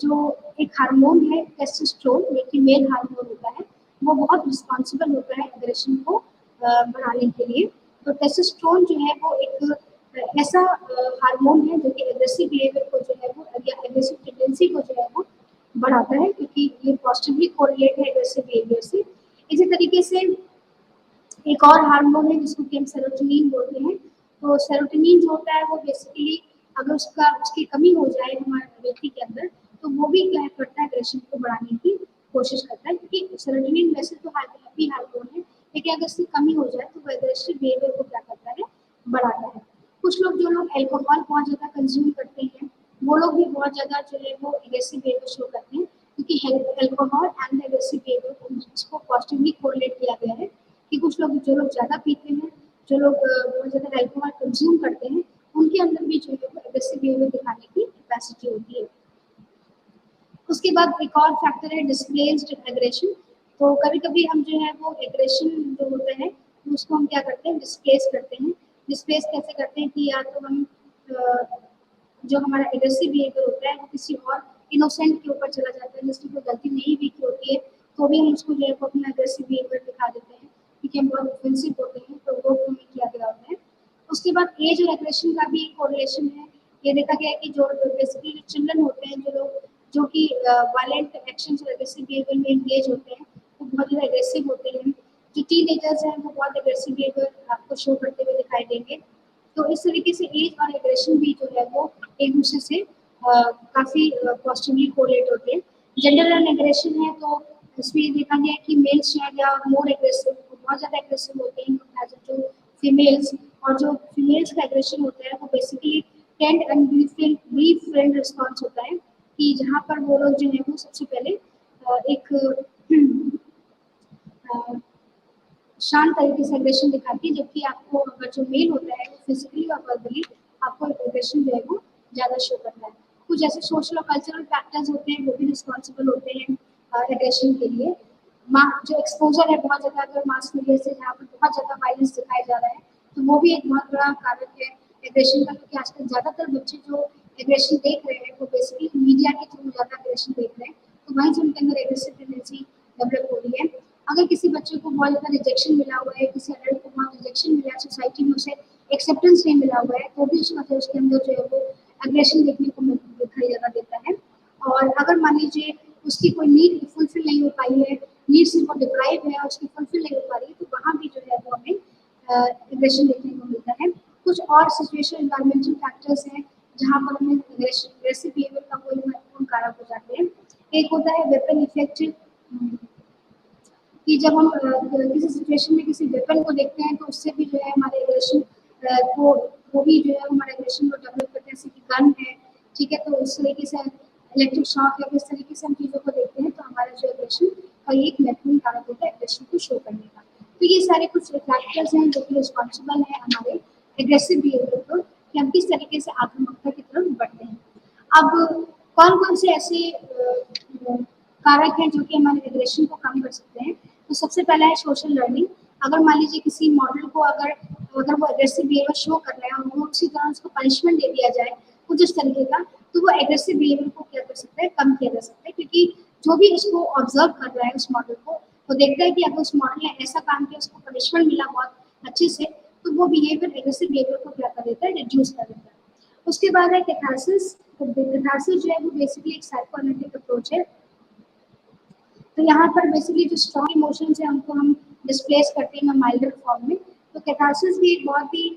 जो एक हार्मोन है टेस्टोस्टेरोन, जो कि मेल हार्मोन होता है, वो बहुत रिस्पॉन्सिबल होता है एग्रेशन को बढ़ाने के लिए। तो टेस्टोस्टेरोन जो है वो एक ऐसा हार्मोन है जो कि एग्रेसिव बिहेवियर को जो है वो या एग्रेसिव टेंडेंसी को जो है वो बढ़ाता है, क्योंकि ये पॉजिटिवली कोरिलेट है एग्रेसिव बिहेवियर से। इसी तरीके से एक और हार्मोन है जिसको कि हम सेरोटोनिन बोलते हैं। तो सेरोटोनिन जो होता है वो बेसिकली अगर उसकी कमी हो जाए हमारे व्यक्ति के अंदर, तो वो भी क्या करता है, एग्रेशन को बढ़ाने की कोशिश करता है, क्योंकि सेरोटोनिन वैसे तो हैप्पी हार्मोन है, लेकिन अगर इसकी कमी हो जाए तो वो एग्रेसिव बिहेवियर को क्या करता है, बढ़ाता है। कुछ लोग जो लोग एल्कोहल बहुत ज़्यादा कंज्यूम करते हैं, वो लोग भी बहुत ज़्यादा जो है वो एग्रेसिव बिहेवियर शो करते हैं, क्योंकि एल्कोहल एंड एग्रेसिव बिहेवियर इसको पॉजिटिवली कोरिलेट किया गया है कि कुछ लोग जो लोग ज़्यादा पीते हैं, जो लोग बहुत ज़्यादा अल्कोहल कंज्यूम करते हैं, उनके अंदर भी जो है वो एग्रेसिव बिहेवियर दिखाने की कैपेसिटी होती है। उसके बाद एक और फैक्टर है डिस्प्लेस्ड एग्रेशन। तो कभी-कभी हम जो है वो एग्रेशन जो होता है उसको हम क्या करते हैं, डिस्प्लेस करते हैं। डिस्प्लेस कैसे करते हैं कि या तो हम जो हमारा एग्रेसिव बिहेवियर होता है वो किसी और इनोसेंट के ऊपर चला जाता है जिसकी कोई गलती नहीं भी की होती है, तो भी हम उसको जो है वो अपना एग्रेसिव बिहेवियर दिखा देते हैं क्योंकि हम बहुत ऑफेंसिव होते हैं, तो वो हमें किया गया होता है। उसके बाद एज और एग्रेशन का भी कोरिलेशन है। ये देखा गया है कि जो बेसिकली जो चिल्ड्रन होते हैं, जो लोग जो कि वायलेंट एक्शंस और एग्रेसिव बिहेवियर में एंगेज होते हैं, वो बहुत ज़्यादा एग्रेसिव होते हैं। जो टीनेजर्स हैं वो बहुत एग्रेसिव बिहेवियर आपको शो करते हुए दिखाई देंगे। तो इस तरीके से एज और एग्रेशन भी जो है वो एक दूसरे से काफ़ी पॉजिटिवली कोरिलेट होते हैं। जेंडर एंड एग्रेशन है तो इसमें देखा गया है कि मेल्स जो है या मोर एग्रेसिव, बहुत ज़्यादा एग्रेसिव होते हैं कंपैरिजन टू फीमेल्स। और जो फीमेल्स का एग्रेशन होता है वो basically tend and brief friend response होता है, कि जहाँ पर वो लोग जो है वो सबसे पहले एक शांत तरीके से एग्रेशन दिखाती है, जबकि आपको अगर जो मेल होता है वो फिजिकली और वर्बली आपको एग्रेशन जो है वो ज़्यादा शो करता है। कुछ ऐसे सोशल और कल्चरल फैक्टर्स होते हैं वो भी रिस्पॉन्सिबल होते हैं एग्रेशन के लिए। जो एक्सपोजर है बहुत ज़्यादा अगर मास मीडिया से जहाँ पर बहुत ज़्यादा वायलेंस दिखाया जा रहा है, तो वो भी एक बहुत बड़ा कारक है एग्रेशन का, क्योंकि आजकल ज़्यादातर बच्चे जो एग्रेशन देख रहे हैं वो बेसिकली मीडिया के थ्रू ज़्यादा एग्रेशन देख रहे हैं, तो वहीं से उनके अंदर एग्रेसिव टेंडेंसी डेवलप हो रही है। अगर किसी बच्चे को बहुत ज़्यादा रिजेक्शन मिला हुआ है, किसी एडल्ट को बहुत रिजेक्शन मिला है, सोसाइटी में उसे एक्सेप्टेंस नहीं मिला हुआ है, तो भी उसके अंदर जो है वो एग्रेशन देखने को दिखाई ज़्यादा देता है। और अगर मान लीजिए उसकी कोई नीड फुलफिल नहीं हो पाई है, नीड से वो डिप्राइव है और उसकी फुलफिल नहीं हो पा रही है, तो वहाँ भी जो है वो हमें एग्रेशन देखने को मिलता है। कुछ और सिचुएशन एनवायरमेंटल फैक्टर्स हैं जहाँ पर हमें एग्रेसिव बिहेवियर का कोई महत्वपूर्ण कारक हो जाते हैं। एक होता है वेपन इफेक्ट, कि जब हम किसी सिचुएशन में किसी वेपन को देखते हैं तो उससे भी जो है हमारे एग्रेशन को वो भी जो है हमारे एग्रेशन को डेवलप करते हैं, जैसे कि गन है, ठीक है, तो उस तरीके से इलेक्ट्रिक शॉक है, इस तरीके से हम चीज़ों को देखते हैं, तो हमारा जो एग्रेशन का एक महत्वपूर्ण कारक होता है एग्रेशन को शो करने का। तो ये सारे कुछ फैक्टर्स हैं जो कि रिस्पॉन्सिबल है हमारे एग्रेसिव बिहेवियर को, कि हम किस तरीके से आक्रामकता की तरफ बढ़ते हैं। अब कौन-कौन से ऐसे कारक हैं जो कि हमारे एग्रेशन को कम कर सकते हैं। तो सबसे पहला है सोशल लर्निंग। अगर मान लीजिए किसी मॉडल को अगर वो एग्रेसिव बिहेवियर शो कर रहा है और वो उसी तरह उसको पनिशमेंट दे दिया जाए कुछ इस तरीके का, तो वो एग्रेसिव बिहेवियर को क्या कर सकता है, कम किया जा सकता है, क्योंकि जो भी उसको ऑब्जर्व कर रहा है उस मॉडल को, वो देखता है कि अगर उस मॉडल ने ऐसा काम किया, उसको पनिशमेंट मिला बहुत अच्छे से, तो वो बिहेवियर एग्रेसिव बिहेवियर को क्या कर देता है, रिड्यूस कर देता है। उसके बाद है कैथारसिस। तो कैथारसिस जो है वो बेसिकली एक साइकोएनालिटिक अप्रोच है तो यहाँ पर बेसिकली जो स्ट्रॉन्ग इमोशंस है उनको हम डिस्प्लेस करते हैं माइल्डर फॉर्म में। तो कैथारसिस भी एक बहुत ही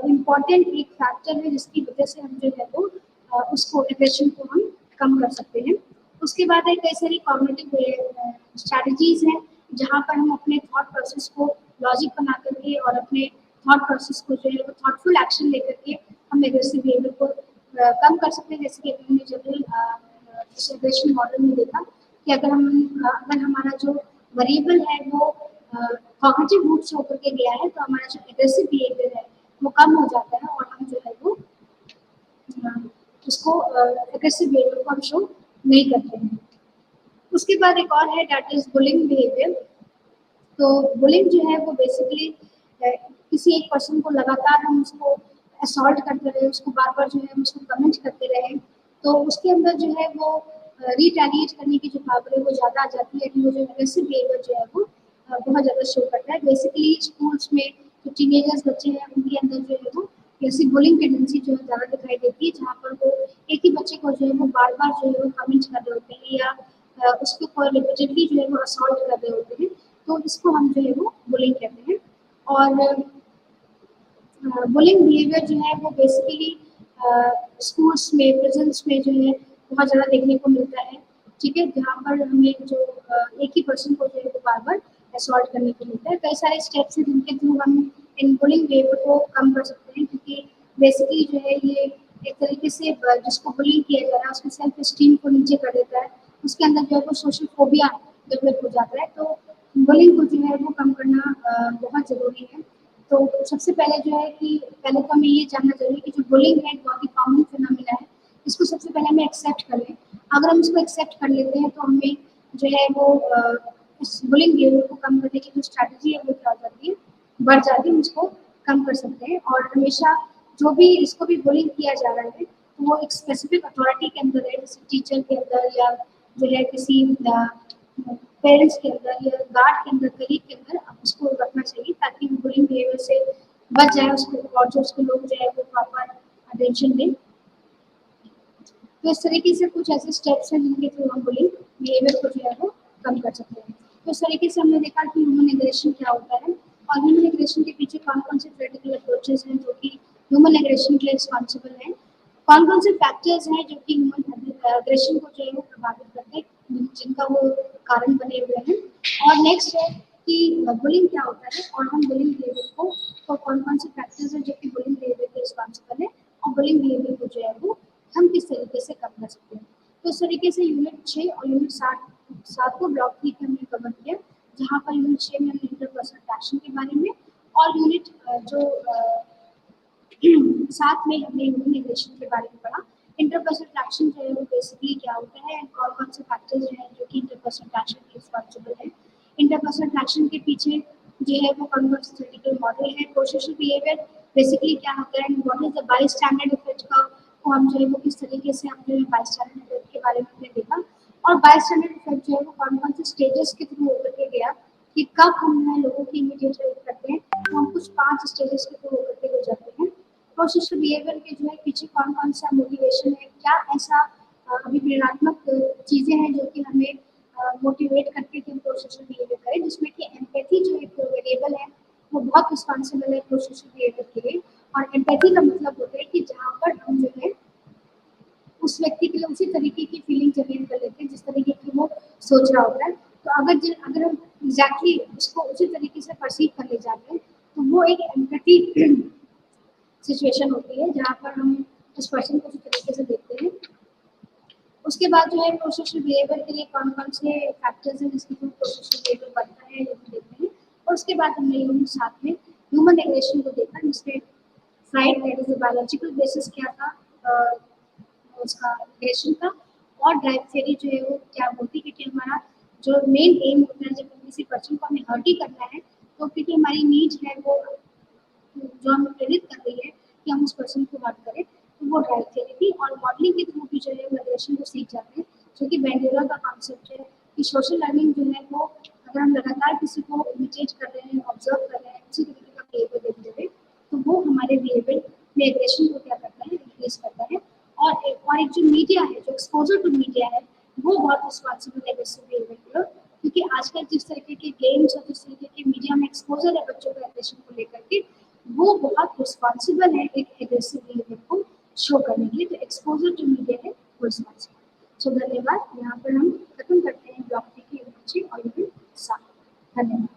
इम्पॉर्टेंट एक फैक्टर है जिसकी वजह से हम जो है वो उसको एग्रेशन को हम कम कर सकते हैं। उसके बाद है कई सारी कॉग्निटिव स्ट्रैटेजीज हैं जहाँ पर हम अपने थॉट प्रोसेस को लॉजिक बना करके और अपने थॉट प्रोसेस को जो है वो थॉटफुल एक्शन लेकर के हम एग्रेसिव बिहेवियर को कम कर सकते हैं। जैसे कि अभी हमने जनरल एग्रेशन मॉडल में देखा कि अगर हमारा जो वेरिएबल है वो कॉग्निटिव रूप से होकर के गया है तो हमारा जो एग्रेसिव बिहेवियर है वो कम हो जाता है और हम जो है वो उसको एग्रेसिव बिहेवियर को हम शो नहीं करते हैं। उसके बाद एक और है दैट इज बुलिंग बिहेवियर। तो बुलिंग जो है वो बेसिकली किसी एक पर्सन को लगातार हम उसको असॉल्ट करते रहे, उसको बार बार जो है हम उसको कमेंट करते रहे, तो उसके अंदर जो है वो रिटेलिएट करने की जो पावर है वो ज़्यादा आ जाती है। वो जो एग्रेसिव बिहेवियर जो है वो बहुत ज़्यादा शो करता है। बेसिकली स्कूल्स में जो टीनेजर्स बच्चे हैं उनके अंदर जो है वो ऐसी बुलिंग टेंडेंसी जो है ज़्यादा दिखाई देती है, जहाँ पर वो एक ही बच्चे को जो है वो बार बार जो है वो कमेंट कर रहे होते हैं या उसके ऊपर रिपीटेडली जो है वो असॉल्ट कर रहे होते हैं। तो इसको हम जो है वो बुलिंग कहते हैं। और बुलिंग बिहेवियर जो है वो बेसिकली स्कूल्स में प्रेजेंस में जो है बहुत ज़्यादा देखने को मिलता है। ठीक है, जहाँ पर हमें जो एक ही पर्सन को जो है वो बार बार असॉल्ट करने को मिलता है। कई सारे स्टेप्स हैं जिनके थ्रू हम इन बुलिंग बिहेवियर को कम कर सकते हैं, क्योंकि बेसिकली जो है ये एक तरीके से जिसको बुलिंग किया जा रहा है उसकी सेल्फ स्टीम को नीचे कर देता है, उसके अंदर जो है वो सोशल फोबिया डेवलप हो जाता है। तो बुलिंग को जो है वो कम करना बहुत ज़रूरी है। तो सबसे पहले जो है कि पहले तो हमें ये जानना चाहिए कि जो बुलिंग है बहुत ही कॉमन फिनोमिना है, इसको सबसे पहले हमें एक्सेप्ट कर लें। अगर हम इसको एक्सेप्ट कर लेते हैं तो हमें जो है वो इस बुलिंग बिहेवियर को कम करने की जो स्ट्रैटेजी है वो क्या हो जाती है, बढ़ जाती है, हम इसको कम कर सकते हैं। और हमेशा जो भी इसको भी बुलिंग किया जा रहा है तो वो एक स्पेसिफिक अथॉरिटी के अंदर है, जैसे टीचर के अंदर या जो है किसी पेरेंट्स के अंदर या गार्ड के अंदर, कलीग के अंदर आप उसको रखना चाहिए ताकि वो बुलिंग बिहेवियर से बच जाए उसको, और जो उसको लोग जो है वो प्रॉपर अटेंशन दें। तो इस तरीके से कुछ ऐसे स्टेप्स हैं जिनके थ्रू हम बुलिंग बिहेवियर को जो है वो कम कर सकते हैं। तो इस तरीके से हमने देखा कि ह्यूमन एग्रेशन क्या होता है और ह्यूमन एग्रेशन के पीछे कौन कौन से क्रिटिकल अप्रोचेस हैं जो कि ह्यूमन एग्रेशन के लिए रिस्पॉन्सिबल हैं, कौन कौन से फैक्टर्स हैं जो कि ह्यूमन एग्रेशन को जो है वो प्रभावित करते हैं, जिनका वो कारण बने हुए हैं। और नेक्स्ट है कि बुलिंग क्या होता है और हम बुलिंग बिहेवियर को तो कौन कौन से फैक्टर्स हैं जो कि बुलिंग बिहेवियर के रिस्पॉन्सिबल है और बुलिंग बिहेवियर को जो है वो हम किस तरीके से कम कर सकते हैं। तो इस तरीके से यूनिट 6 और यूनिट 7 को ब्लॉक 3 के हमने कवर किया, जहाँ पर यूनिट 6 में हमने इंटरपर्सनल एक्शन के बारे में और यूनिट जो 7 में हमने ह्यूमन एग्रेशन के बारे में पढ़ा। इंटरपर्सनल एक्शन जो है वो बेसिकली क्या होता है, कौन कौन से फैक्टर्स हैं जो कि इंटरपर्सनल एक्शन के रिस्पॉन्सिबल है, इंटरपर्सनल एक्शन के पीछे जो है वो कौन कौन से थ्योरेटिकल मॉडल है, प्रोसोशल बिहेवियर बेसिकली क्या होता है, व्हाट इज द बायस्टैंडर्ड इफेक्ट का को हम जो है वो किस तरीके से हम जो है बायस्टैंडर्ड इफेक्ट के बारे में हमने देखा, और बायस्टैंडर्ड इफेक्ट जो है वो कौन कौन से स्टेजेस के थ्रू होकर के गया कि कब हम लोगों की इमीडिएट हेल्प करते हैं, तो हम कुछ 5 स्टेजेस के थ्रू होकर के हो जाते हैं। प्रोसेसर बिहेवियर के जो है पीछे कौन कौन सा मोटिवेशन है, क्या ऐसा अभिप्रेरणात्मक चीज़ें हैं जो कि हमें मोटिवेट करके कि हम प्रोसेसर बिहेवियर करें, जिसमें कि एम्पैथी जो एक वेरिएबल है वो बहुत रिस्पॉन्सिबल है प्रोसेसर बिहेवियर के लिए। और एम्पैथी का मतलब होता है कि जहाँ पर हम जो है उस व्यक्ति के लिए उसी तरीके की फीलिंग जनरेट कर लेते हैं जिस तरीके की वो सोच रहा होता है। तो अगर हम एग्जैक्टली उसको उसी तरीके से परसीव कर ले जाते हैं तो वो एक एम्पैथी सिचुएशन होती है जहाँ पर हम उस पर्सन को उसी तरीके से देखते हैं। उसके बाद जो है प्रोसेसर बिहेवियर के लिए कौन कौन से फैक्टर्स हैं जिसके थ्रू प्रोसेसर बिहेवियर बढ़ता है ये भी देखते हैं। और उसके बाद हमने यूनिट 7 में ह्यूमन एग्रेशन को देखा, जिसमें fried that is biological basis क्या था उसका एग्रेशन का, और ड्राइव थ्योरी जो है वो क्या बोलती है कि हमारा जो मेन एम होता है जब किसी पर्सन को हमें हर्ट ही करना है तो क्योंकि हमारी नीड है वो जो हमें प्रेरित कर रही है कि हम उस पर्सन को हर्ट करें, तो वो ड्राइव थ्योरी थी। और मॉडलिंग के थ्रू भी जो है वो एग्रेशन को सीख जाते हैं, जो कि बेंडेला का कॉन्सेप्ट है कि सोशल लर्निंग जो है वो अगर हम लगातार किसी को इमिटेट कर रहे हैं, ऑब्जर्व कर रहे हैं, उसी तरीके का बिहेवियर देखते हुए, तो वो हमारे बिहेवियर में एग्रेशन को क्या करता है, इंक्रीज करता है। और एक जो मीडिया है, जो एक्सपोजर टू मीडिया है, वो बहुत रिस्पॉन्सिबल है एग्रेसिव बिहेवियर के लिए। क्योंकि आजकल जिस तरीके के गेम्स और जिस तरीके के मीडिया में एक्सपोजर है बच्चों के एग्रेशन को लेकर के, वो बहुत रिस्पॉन्सिबल है एक एग्रेसिव बिहेवियर को शो करने के लिए। तो एक्सपोजर जो मीडिया है वो रिस्पॉन्सिबल। सो धन्यवाद। यहाँ पर हम खत्म करते हैं ब्लॉक 3 की यूनिट 6 और यूनिट 7। धन्यवाद।